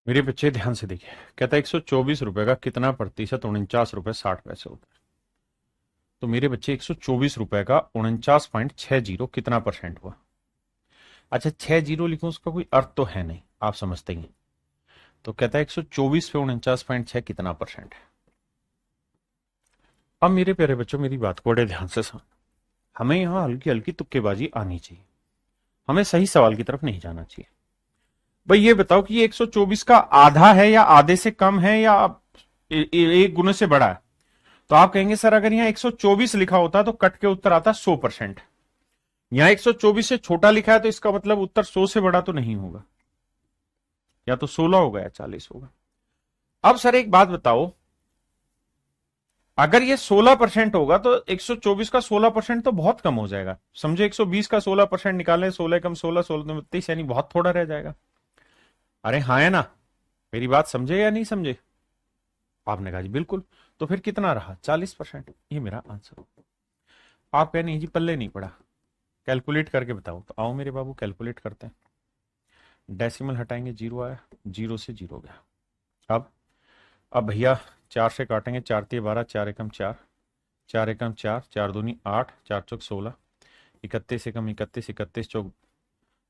मेरे बच्चे ध्यान से देखिए, कहता है 124 रुपए का कितना प्रतिशत 49 रुपए 60 पैसे होता है। तो मेरे बच्चे 124 रुपए का 49.60 कितना परसेंट हुआ? अच्छा 60 लिखूं, उसका कोई अर्थ तो है नहीं, आप समझते ही हैं। तो कहता है 124 पे 49.6 कितना परसेंट है। अब मेरे प्यारे बच्चों मेरी बात को बड़े ध्यान से सुन, हमें यहां हल्की हल्की तुक्केबाजी आनी चाहिए, हमें सही सवाल की तरफ नहीं जाना चाहिए। भाई ये बताओ कि ये 124 का आधा है या आधे से कम है या एक गुने से बड़ा है? तो आप कहेंगे सर अगर यहां 124 लिखा होता तो कट के उत्तर आता 100%। यहां 124 से छोटा लिखा है तो इसका मतलब उत्तर 100 से बड़ा तो नहीं होगा, या तो 16 होगा या 40 होगा। अब सर एक बात बताओ, अगर ये 16% होगा तो 124 का 16% तो बहुत कम हो जाएगा। समझो 120 का 16% निकालें, 16 कम 16, 16 32, यानी बहुत थोड़ा रह जाएगा। अरे हाँ है ना, मेरी बात समझे या नहीं समझे? आपने कहा जी बिल्कुल। तो फिर कितना रहा? 40%। ये मेरा आंसर। आप कह नहीं जी पल्ले नहीं पड़ा, कैलकुलेट करके बताओ। तो आओ मेरे बाबू कैलकुलेट करते हैं। डेसिमल हटाएंगे, जीरो आया, जीरो से जीरो गया। अब भैया 4 से काटेंगे, 4 तिये 12, 4 एकम 4, 4 एकम 4, 4 दूनी 8, 4 चौक 16, 31 एकम 31, 31 चौक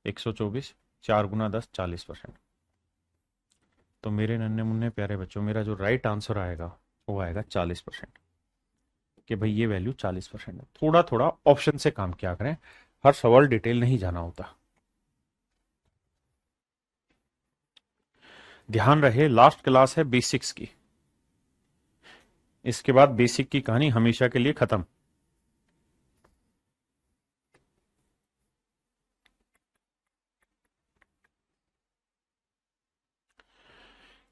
124, 4 गुना 10, 40%। तो मेरे नन्हे मुन्ने प्यारे बच्चों मेरा जो राइट आंसर आएगा वो आएगा 40%। कि भाई ये वैल्यू 40% है। थोड़ा थोड़ा ऑप्शन से काम किया करें, हर सवाल डिटेल नहीं जाना होता। ध्यान रहे लास्ट क्लास है बेसिक्स की, इसके बाद बेसिक की कहानी हमेशा के लिए खत्म।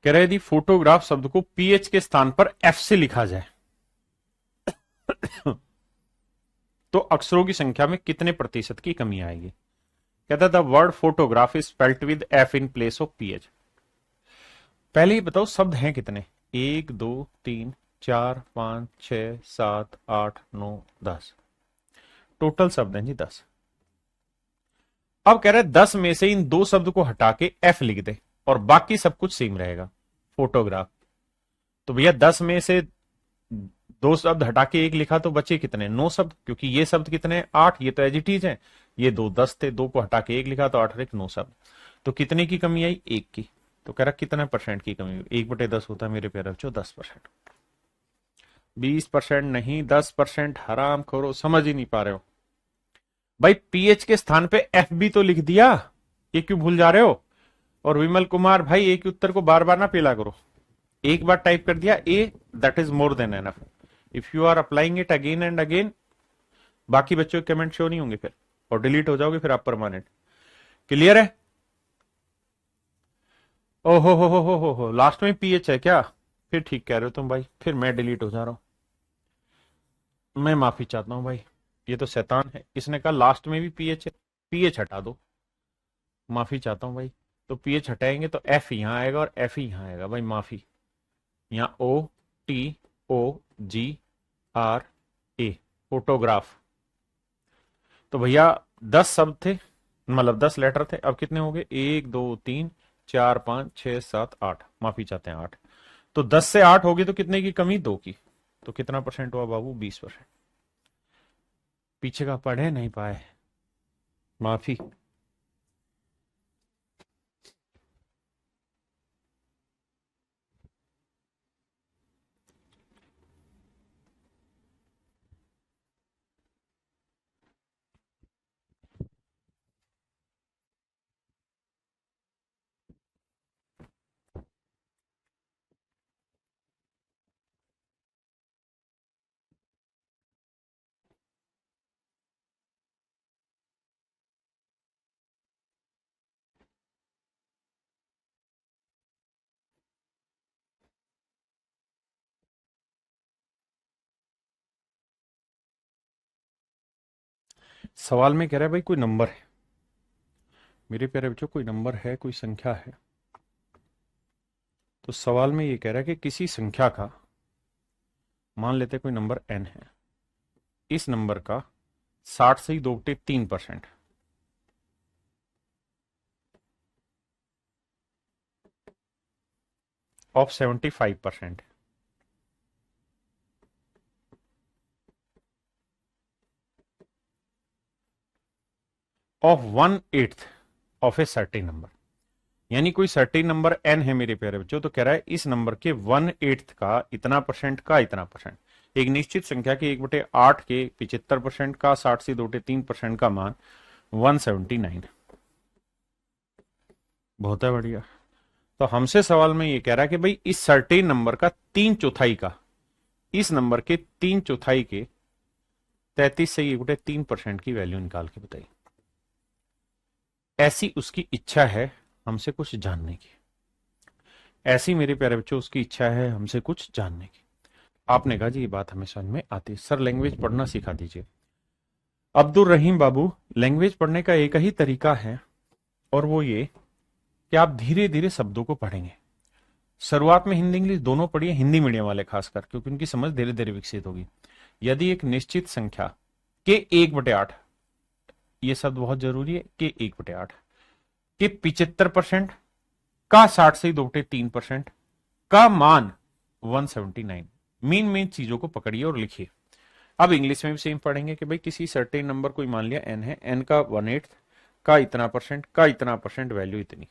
कह रहे यदि फोटोग्राफ शब्द को पीएच के स्थान पर एफ से लिखा जाए तो अक्षरों की संख्या में कितने प्रतिशत की कमी आएगी? कहता the word photograph is spelt with F in place of pH. पहले ही बताओ शब्द हैं कितने? 1 2 3 4 5 6 7 8 9 10। टोटल शब्द हैं जी 10। अब कह रहे 10 में से इन दो शब्द को हटा के एफ लिख दे और बाकी सब कुछ सेम रहेगा, फोटोग्राफ। तो भैया 10 में से दो शब्द हटा के एक लिखा तो बचे कितने? 9 शब्द, क्योंकि ये शब्द कितने? 8, ये तो एजिटीज है। ये दो 10 थे, दो को हटा के एक लिखा तो 8 और 1 9 शब्द। तो कितने की कमी आई? 1 की। तो कह रहा कितना परसेंट की कमी? 1/10 होता है मेरे प्यारे बच्चों 10%। 20% नहीं 10%। हराम खोरो, समझ ही नहीं पा रहे हो भाई। पीएच के स्थान पे एफ भी तो लिख दिया, ये क्यों भूल जा रहे हो? और विमल कुमार भाई एक उत्तर को बार बार ना पेला करो, एक बार टाइप कर दिया ए, that is more than enough. If you are applying it again and again, बाकी बच्चों के कमेंट शो नहीं होंगे फिर, और डिलीट हो जाओगे फिर आप परमानेंट। क्लियर है? ओहो, लास्ट में पीएच है क्या? फिर ठीक कह रहे हो तुम भाई, फिर मैं डिलीट हो जा रहा हूं। मैं माफी चाहता हूं भाई, ये तो शैतान है, इसने कहा लास्ट में भी पीएच है, पीएच हटा दो। माफी चाहता हूं भाई। तो पीएच हटाएंगे तो एफ यहां आएगा और एफ ही यहां आएगा भाई, माफी। यहां OTOGRA, फोटोग्राफ। तो भैया 10 शब्द थे, मतलब 10 लेटर थे। अब कितने हो गए? 1 2 3 4 5 6 7 8, माफी चाहते हैं 8। तो 10 से 8 होगी तो कितने की कमी? 2 की। तो कितना परसेंट हुआ बाबू? 20%। पीछे का पढ़े नहीं पाए? माफी। सवाल में कह रहा है भाई कोई नंबर है, मेरे प्यारे बच्चों कोई नंबर है, कोई संख्या है। तो सवाल में ये कह रहा है कि किसी संख्या का, मान लेते हैं कोई नंबर n है, इस नंबर का 60 से ही 2/3% of 75% of 1/8 of a certain number. यानी कोई सर्टेन नंबर n है मेरे प्यारे बच्चों, तो कह रहा है इस नंबर के 1/8 का इतना परसेंट का इतना परसेंट, एक निश्चित संख्या के 1/8 के 75% का 60 से 2/3% का मान 179। बहुत है बढ़िया। तो हमसे सवाल में ये कह रहा है कि भाई इस सर्टेन नंबर का 3/4 का, इस नंबर के 3/4 के 33 से 1/3% की वैल्यू निकाल के बताइए। ऐसी उसकी इच्छा है हमसे कुछ जानने की, ऐसी मेरे प्यारे बच्चों उसकी इच्छा है हमसे कुछ जानने की। आपने कहा जी ये बात हमें समझ में आती है सर, लैंग्वेज पढ़ना सिखा दीजिए। अब्दुल रहीम बाबू, लैंग्वेज पढ़ने का एक ही तरीका है, और वो ये कि आप धीरे धीरे शब्दों को पढ़ेंगे। शुरुआत में हिंदी इंग्लिश दोनों पढ़िए, हिंदी मीडियम वाले खासकर, क्योंकि उनकी समझ धीरे धीरे विकसित होगी। यदि एक निश्चित संख्या के 1/8, ये शब्द बहुत जरूरी है, के 1/8 के 75% का 60 से 2/3% का मान 179। मेन चीजों को पकड़िए और लिखिए। अब इंग्लिश में भी सेम पढ़ेंगे कि भाई किसी सर्टेन नंबर कोई मान लिया n है, n का 1/8 का इतना परसेंट का इतना परसेंट वैल्यू इतनी।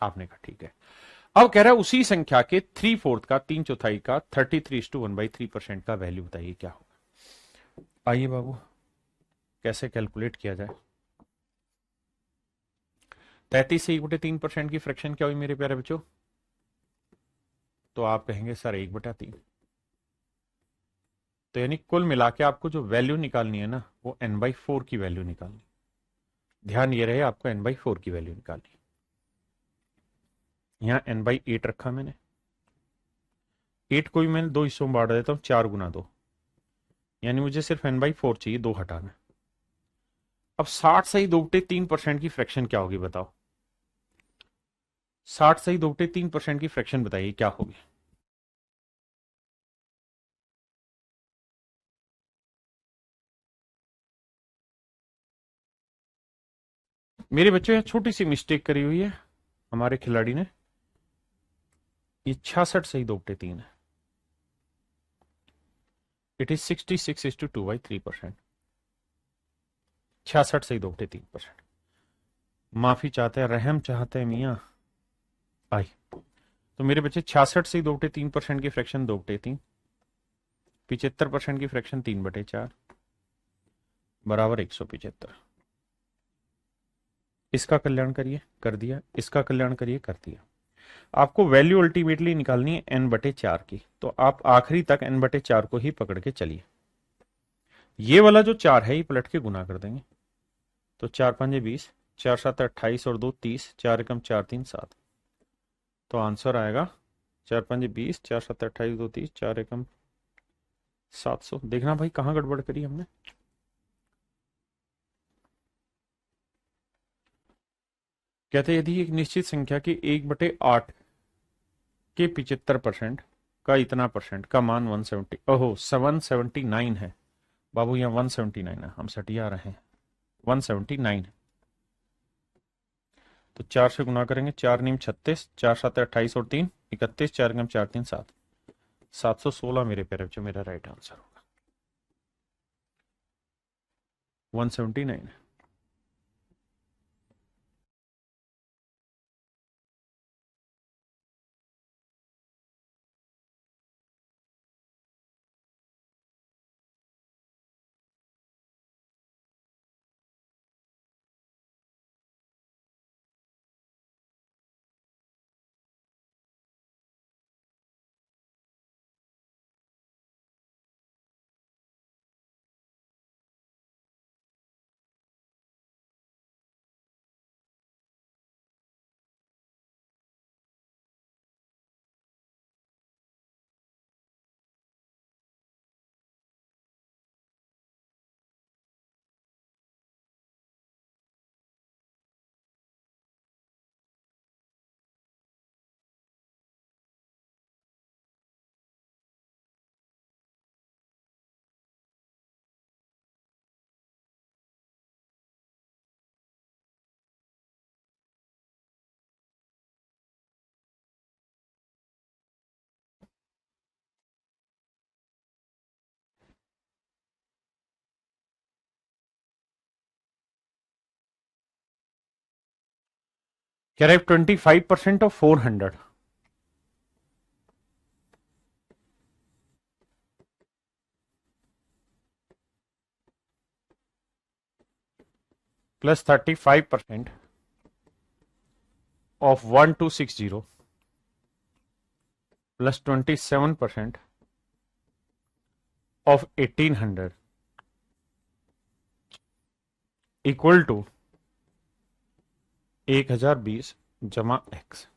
आपने कहा ठीक है। अब कह रहा है उसी संख्या के 3/4 का 3/4 का 33:1/3% का वैल्यू बताइए क्या होगा। आइए बाबू कैसे कैलकुलेट किया जाए। 33 से 1/3% की फ्रैक्शन क्या हुई मेरे प्यारे बच्चों, तो आप कहेंगे सर 1/3। तो यानी कुल मिला के आपको जो वैल्यू निकालनी है ना, वो n/4 की वैल्यू निकालनी। ध्यान ये रहे आपको n/4 की वैल्यू निकालनी। यहां n/8 रखा मैंने, 8 को भी मैंने दो हिस्सों में बांट देता हूं, 4 × 2, यानी मुझे सिर्फ n/4 चाहिए, 2 हटाना। अब 60 से ही 2/3% की फ्रैक्शन क्या होगी बताओ। 60 से ही 2/3% की फ्रैक्शन बताइए क्या होगी। मेरे बच्चों यहां छोटी सी मिस्टेक करी हुई है हमारे खिलाड़ी ने, ये 66 से ही 2/3 है। It is 66:2/3%। 66 से ही 2/3%। माफी चाहते हैं, रहम चाहते हैं मियाँ। आई। तो मेरे बच्चे 66 से 2/3% की फ्रैक्शन 2/3, 75% की फ्रैक्शन 3/4 बराबर 175। इसका कल्याण करिए, कर दिया। इसका कल्याण करिए, कर दिया। आपको वैल्यू अल्टीमेटली निकालनी है n/4 की, तो आप आखिरी तक n/4 को ही पकड़ के चलिए। ये वाला जो 4 है ये पलट के गुना कर देंगे, तो 4×5 = 20, 4×7 = 28 और 2 = 30, 4 × 4 = 3 = 7। तो आंसर आएगा 4×5 = 20, 4×7 = 28, 2 = 30, 4 × 700। देखना भाई कहां गड़बड़ करी हमने। कहते यदि एक निश्चित संख्या के 1/8 के 75% का इतना परसेंट का मान 170, ओहो 179 है बाबू, यहाँ 179 है, हम सटिया रहे हैं 179 है। तो 4 से गुना करेंगे, 4×9 = 36, 4×7 = 28 और 3 = 31, 4 × 4 = 3 = 7। 716 मेरे प्यारे बच्चों मेरा राइट आंसर होगा, 179। कह रहे 25% of 400 plus 35% of 1260 plus 27% of 1800 equal to 1020 जमा एक्स।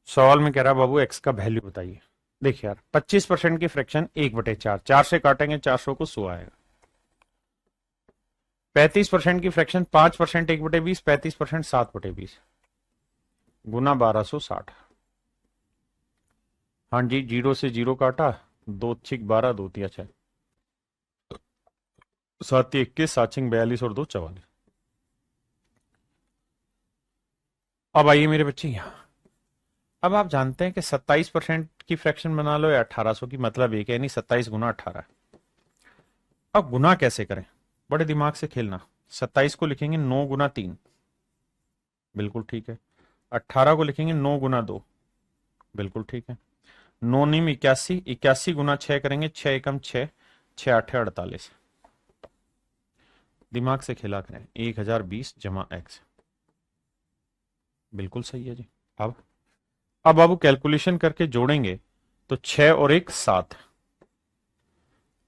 सवाल में कह रहा बाबू एक्स का वैल्यू बताइए। देखिए यार 25% की फ्रैक्शन 1/4, 4 से काटेंगे 400 को 100 आएगा। 35% की फ्रैक्शन 5% 1/20, 35% 7/20 गुना 1260। हाँ जी, 0 से 0 काटा, 2 छिक 12, 2 तिया 6, 7 21, 7 छिक 42 और 2 44। अब आइए मेरे बच्चे यहां। अब आप जानते हैं कि 27% की फ्रैक्शन बना लो या 1800 की, मतलब एक है, यानी 27 गुना 18। अब गुना कैसे करें, बड़े दिमाग से खेलना। 27 को लिखेंगे 9 गुना 3, बिल्कुल ठीक है। 18 को लिखेंगे 9 गुना 2, बिल्कुल ठीक है। 9 नीम 81, 81 गुना 6 करेंगे, 6 एकम 6, 6 8 48। दिमाग से खेला करें। 1020 जमा एक्स, बिल्कुल सही है जी। अब बाबू कैलकुलेशन करके जोड़ेंगे तो 6 और 1 7,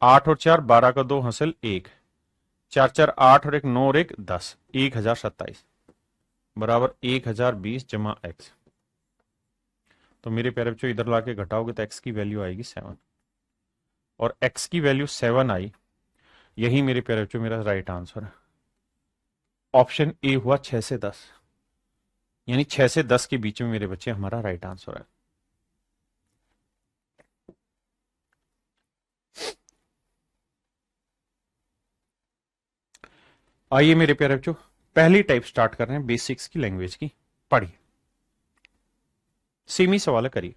8 और 4 12 का 2 हासिल 1, 4 4 8 और 1 9 और 1 10, 1027 बराबर 1020 जमा एक्स। तो मेरे प्यारे बच्चों इधर लाके घटाओगे तो एक्स की वैल्यू आएगी 7, और एक्स की वैल्यू 7 आई। यही मेरे प्यारे बच्चों मेरा राइट आंसर है। ऑप्शन ए हुआ 6 से 10, यानी 6 से 10 के बीच में मेरे बच्चे हमारा राइट आंसर है। आइए मेरे प्यारे बच्चों पहली टाइप स्टार्ट कर रहे हैं बेसिक्स की लैंग्वेज की। पढ़िए, सेमी सवाल करिए।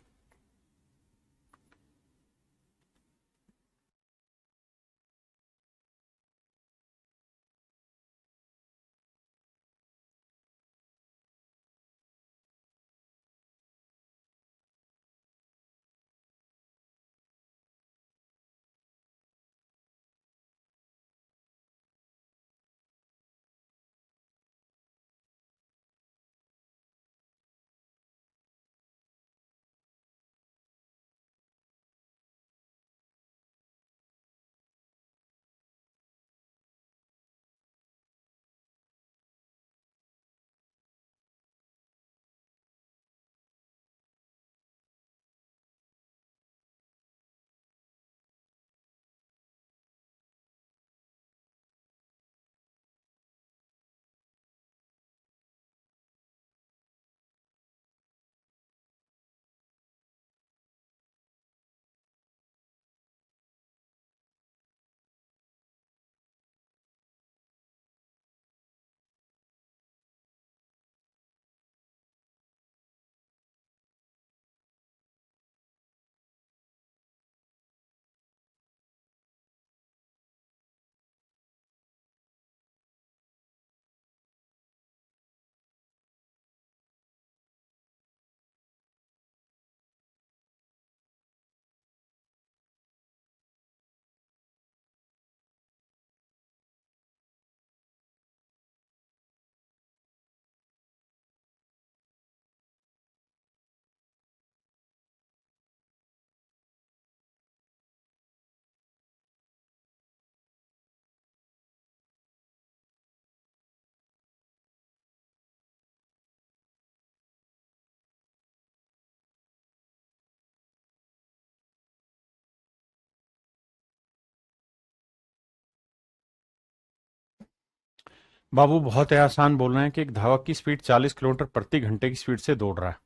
बाबू बहुत है आसान बोल रहे हैं कि एक धावक की स्पीड 40 किलोमीटर प्रति घंटे की स्पीड से दौड़ रहा है।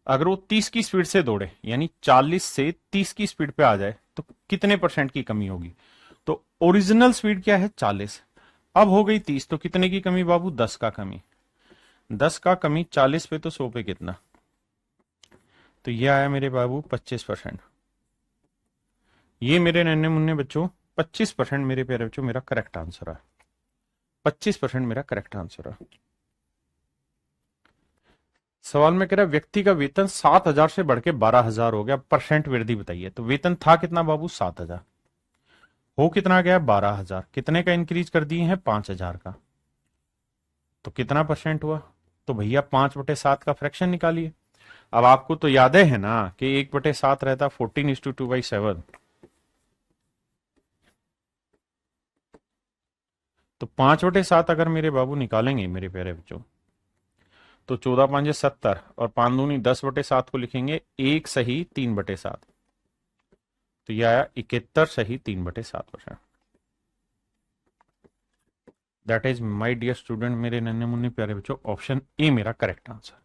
अगर वो 30 की स्पीड से दौड़े, यानी 40 से 30 की स्पीड पे आ जाए, तो कितने परसेंट की कमी होगी। तो ओरिजिनल स्पीड क्या है 40, अब हो गई 30, तो कितने की कमी बाबू 10 का कमी। 10 का कमी 40 पे तो 100 पे कितना, तो ये आया मेरे बाबू 25%। ये मेरे नन्हे मुन्ने बच्चों 25% मेरे प्यारे बच्चों मेरा करेक्ट आंसर है। 25% मेरा करेक्ट आंसर है। सवाल में कह रहा है व्यक्ति का वेतन 7,000 से बढ़ के 12,000 हो गया, परसेंट वृद्धि बताइए। तो वेतन था कितना बाबू? 7,000। हो कितना गया? 12,000। कितने का इंक्रीज कर दिए हैं? 5,000 का। तो कितना परसेंट हुआ? तो भैया 5/7 का फ्रैक्शन निकालिए। अब आपको तो याद है ना कि 1/7 रहता 14:2/7। तो 5/7 अगर मेरे बाबू निकालेंगे मेरे प्यारे बच्चों, तो 14×5 = 70 और 5×2 = 10/7 को लिखेंगे 1 सही 3/7। तो यह आया 71 सही 3/7%। That is my dear student, मेरे नन्हे मुन्ने प्यारे बच्चों, ऑप्शन ए मेरा करेक्ट आंसर।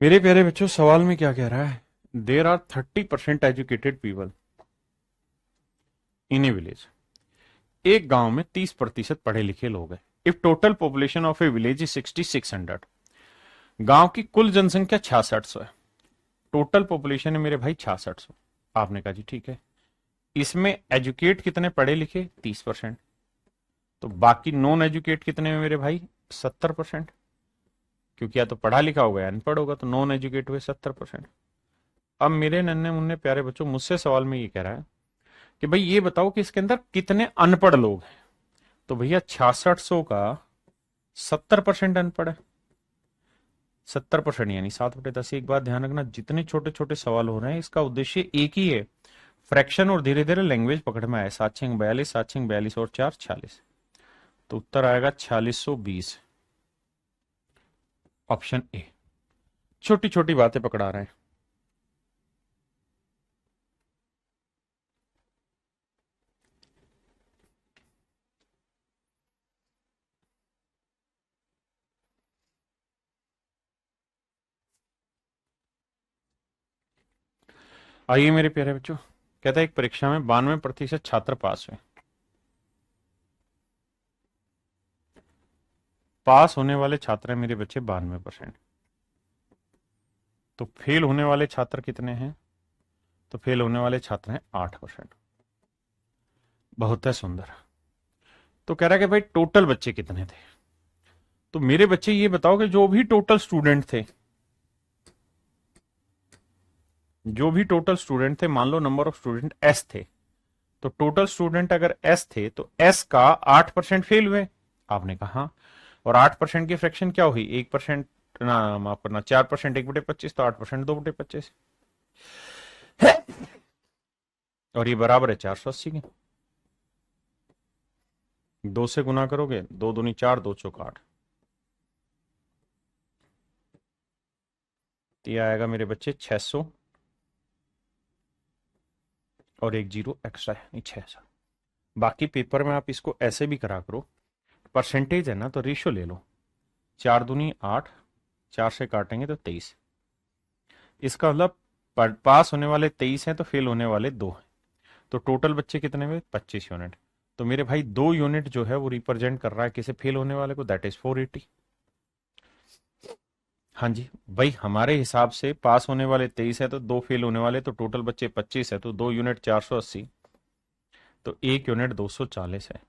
मेरे प्यारे बच्चों, सवाल में क्या कह रहा है? There are 30% educated people in a village. एक गांव में 30% पढ़े लिखे लोग हैं। If total population of a village is 6600, गांव की कुल जनसंख्या 6600 है। टोटल पॉपुलेशन है मेरे भाई 6600। आपने कहा जी ठीक है, इसमें एजुकेट कितने पढ़े लिखे? 30%। तो बाकी नॉन एजुकेट कितने में मेरे भाई? 70%। क्योंकि या तो पढ़ा लिखा होगा या अनपढ़ होगा, तो नॉन एजुकेट हुए 70%। अब मेरे नन्हे मुन्ने प्यारे बच्चों, मुझसे सवाल में ये कह रहा है कि भाई ये बताओ कि इसके अंदर कितने अनपढ़ लोग हैं। तो भैया 6600 का 70% अनपढ़ है। 70% यानी 7/10। एक बात ध्यान रखना, जितने छोटे छोटे सवाल हो रहे हैं इसका उद्देश्य एक ही है, फ्रैक्शन, और धीरे धीरे लैंग्वेज पकड़ में आए। 7×6 = 42, 7×6 = 42 और 4 = 46। तो उत्तर आएगा 4620, ऑप्शन ए। छोटी छोटी बातें पकड़ा रहे हैं। आइए मेरे प्यारे बच्चों, कहता है एक परीक्षा में 92% छात्र पास हुए। पास होने वाले छात्र हैं मेरे बच्चे 92%। तो फेल होने वाले छात्र कितने हैं? तो फेल होने वाले छात्र हैं 8%। बहुत है सुंदर। तो कह रहा है कि भाई टोटल बच्चे कितने थे? तो मेरे बच्चे ये बताओ कि जो भी टोटल स्टूडेंट थे, जो भी टोटल स्टूडेंट थे, मान लो नंबर ऑफ स्टूडेंट एस थे, तो टोटल स्टूडेंट अगर एस थे तो एस का 8% फेल हुए। आपने कहा हाँ। और 8% की फ्रैक्शन क्या हुई? 1%, ना माफ करना, 4% 1/25, तो 8% 2/25। और ये बराबर है 480 के। 2 से गुना करोगे, 2×2 = 4, 2×4 = 8। तो ये आएगा मेरे बच्चे 600 और एक जीरो एक्स्ट्रा है, 600। बाकी पेपर में आप इसको ऐसे भी करा करो, परसेंटेज है ना तो रेशियो ले लो। 4×2 = 8, 4 से काटेंगे तो 23। इसका मतलब पास होने वाले 23 हैं तो फेल होने वाले 2 हैं। तो टोटल बच्चे कितने हुए? 25 यूनिट। तो मेरे भाई 2 यूनिट जो है वो रिप्रेजेंट कर रहा है किसे? फेल होने वाले को, दैट इज 480। हाँ जी भाई, हमारे हिसाब से पास होने वाले 23 है तो दो फेल होने वाले, तो टोटल बच्चे 25 है, तो 2 यूनिट 480, तो 1 यूनिट 240 है।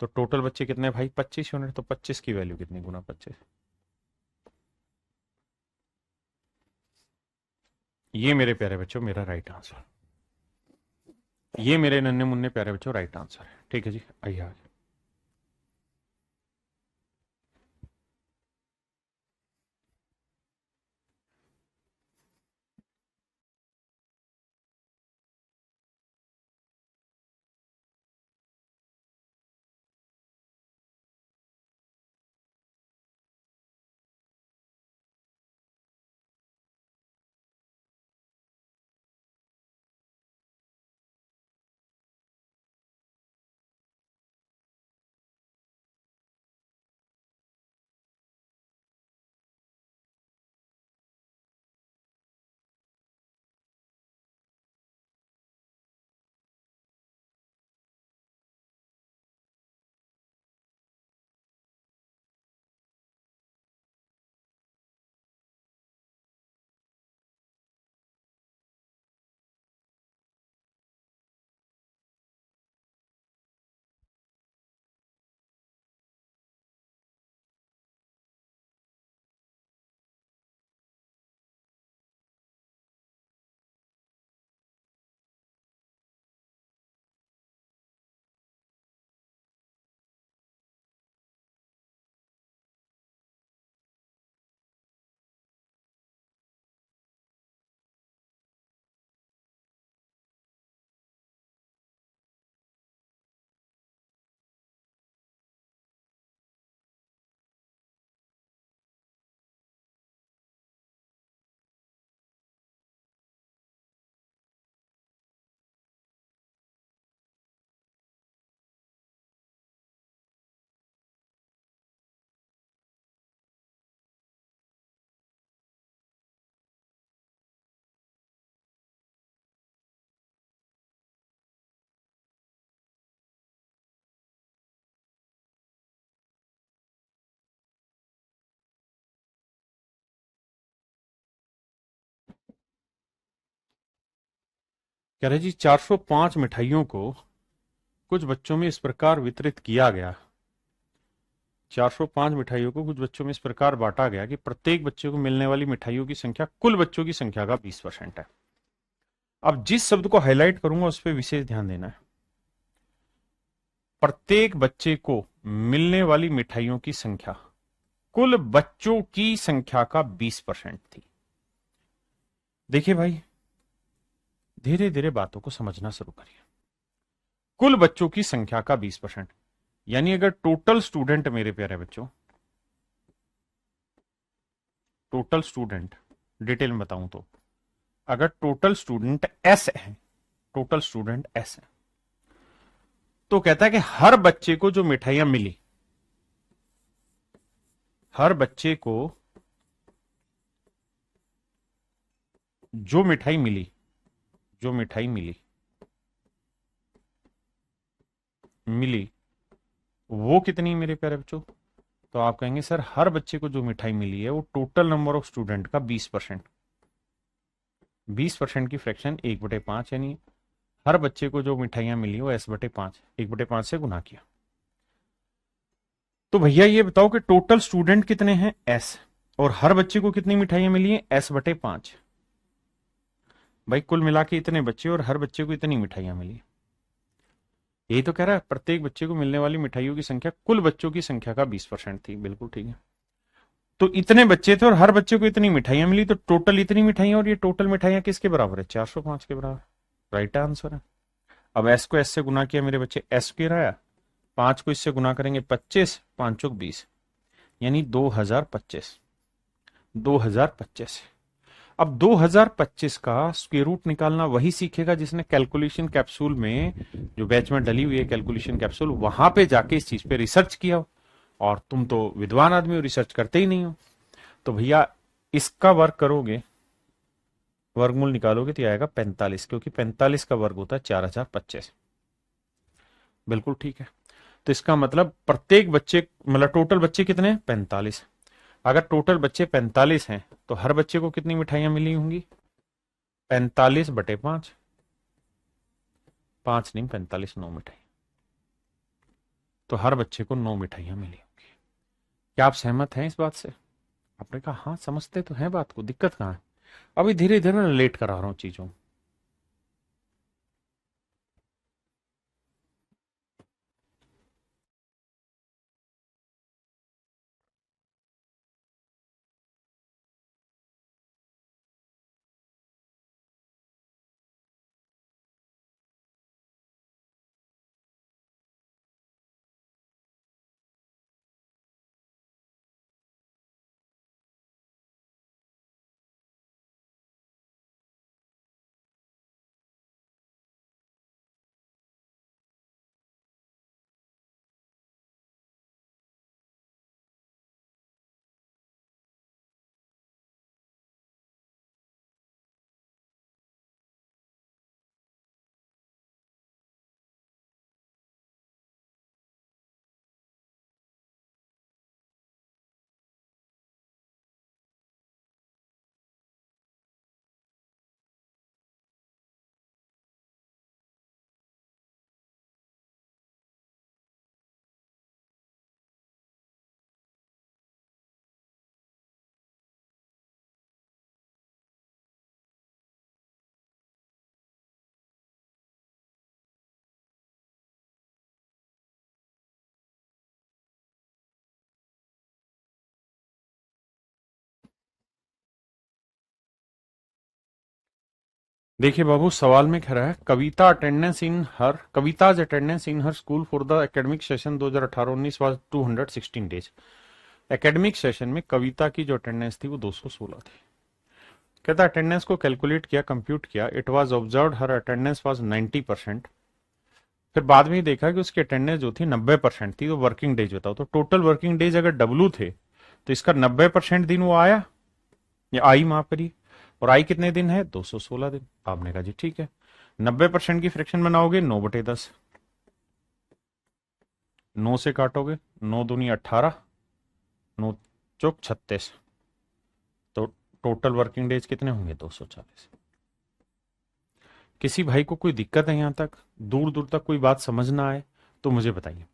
तो टोटल बच्चे कितने भाई? 25 यूनिट। तो 25 की वैल्यू कितनी गुना 25? ये मेरे प्यारे बच्चों मेरा राइट आंसर। ये मेरे नन्हे मुन्ने प्यारे बच्चों राइट आंसर है। ठीक है जी, आइए आगे। कह रहे जी 405 मिठाइयों को कुछ बच्चों में इस प्रकार वितरित किया गया। 405 मिठाइयों को कुछ बच्चों में इस प्रकार बांटा गया कि प्रत्येक बच्चे को मिलने वाली मिठाइयों की संख्या कुल बच्चों की संख्या का 20% है। अब जिस शब्द को हाईलाइट करूंगा उस पर विशेष ध्यान देना है। प्रत्येक बच्चे को मिलने वाली मिठाइयों की संख्या कुल बच्चों की संख्या का 20% थी। देखिए भाई, धीरे धीरे बातों को समझना शुरू करिए। कुल बच्चों की संख्या का 20%, यानी अगर टोटल स्टूडेंट, मेरे प्यारे बच्चों, टोटल स्टूडेंट डिटेल में बताऊं तो अगर टोटल स्टूडेंट एस है, टोटल स्टूडेंट एस है, तो कहता है कि हर बच्चे को जो मिठाइयां मिली, हर बच्चे को जो मिठाई मिली, जो मिठाई मिली मिली वो कितनी मेरे प्यारे बच्चों? तो आप कहेंगे सर हर बच्चे को जो मिठाई मिली है वो टोटल नंबर ऑफ स्टूडेंट का 20%। 20% की फ्रैक्शन 1/5, यानी हर बच्चे को जो मिठाइयां मिली वो S/5, 1/5 से गुना किया। तो भैया ये बताओ कि टोटल स्टूडेंट कितने हैं? S। और हर बच्चे को कितनी मिठाइयां मिली हैं? S/5। भाई कुल मिला के इतने बच्चे और हर बच्चे को इतनी मिठाइयां मिली। यही तो कह रहा है, प्रत्येक बच्चे को मिलने वाली मिठाइयों की संख्या कुल बच्चों की संख्या का 20% थी। बिल्कुल ठीक है। तो इतने बच्चे थे और हर बच्चे को इतनी मिठाइयां मिली, तो टोटल इतनी मिठाइयां, और ये टोटल मिठाइयां किसके बराबर है? 405 के बराबर। राइट आंसर है। अब एस को एस से गुना किया मेरे बच्चे, एस स्क्वायर आया, 5 को इससे गुना करेंगे 25, 5 चौक 20, यानी 2025। 2025। अब 2025 का स्क्वायर रूट निकालना वही सीखेगा जिसने कैलकुलेशन कैप्सूल में, जो बैच में डली हुई है कैलकुलेशन कैप्सूल, वहां पे जाके इस चीज पे रिसर्च किया हो। और तुम तो विद्वान आदमी हो, रिसर्च करते ही नहीं हो। तो भैया इसका वर्ग करोगे, वर्गमूल निकालोगे तो आएगा 45, क्योंकि 45 का वर्ग होता है 4025। बिल्कुल ठीक है। तो इसका मतलब प्रत्येक बच्चे, मतलब टोटल बच्चे कितने हैं? 45। अगर टोटल बच्चे 45 हैं तो हर बच्चे को कितनी मिठाइयां मिली होंगी? 45/5। 5 नहीं, 45, 9 मिठाई। तो हर बच्चे को 9 मिठाइयां मिली होंगी। क्या आप सहमत हैं इस बात से? आपने कहा हाँ, समझते तो हैं बात को, दिक्कत कहाँ है? अभी धीरे धीरे रिलेट करा रहा हूं चीजों। देखिए बाबू, सवाल में कह रहा है Kavita's attendance in her school for the academic session 2018-19 was 216 days. Academic session में कविता की जो अटेंडेंस थी वो 216 थी। कहता अटेंडेंस को कैलकुलेट किया, कंप्यूट किया, it was observed her attendance was 90%। फिर बाद में ही देखा कि उसकी अटेंडेंस जो थी 90% थी। तो वर्किंग डेज बताओ, तो टोटल वर्किंग डेज अगर डब्लू थे तो इसका 90% दिन वो आया या आई, माफ करिए। और आई कितने दिन है? 216 दिन। आपने कहा जी ठीक है। 90% की फ्रैक्शन बनाओगे 9/10, 9 से काटोगे, 9 दूनी 18, 9 चौक 36। तो टोटल वर्किंग डेज कितने होंगे? 240। किसी भाई को कोई दिक्कत है यहां तक, दूर दूर तक कोई बात समझ ना आए तो मुझे बताइए।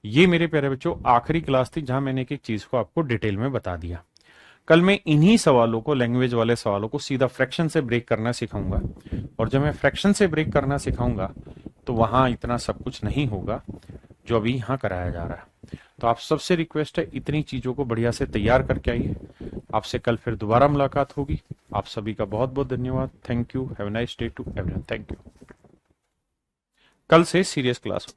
ये मेरे प्यारे बच्चों आखिरी क्लास थी जहां मैंने एक एक चीज को आपको डिटेल में बता दिया। कल मैं इन्हीं सवालों को, लैंग्वेज वाले सवालों को सीधा फ्रैक्शन से ब्रेक करना सिखाऊंगा। और जब मैं फ्रैक्शन से ब्रेक करना सिखाऊंगा तो वहां इतना सब कुछ नहीं होगा जो अभी यहां कराया जा रहा है। तो आप सबसे रिक्वेस्ट है, इतनी चीजों को बढ़िया से तैयार करके आइए। आपसे कल फिर दोबारा मुलाकात होगी। आप सभी का बहुत बहुत धन्यवाद। Thank you. Have a nice day to everyone. Thank you. कल से सीरियस क्लास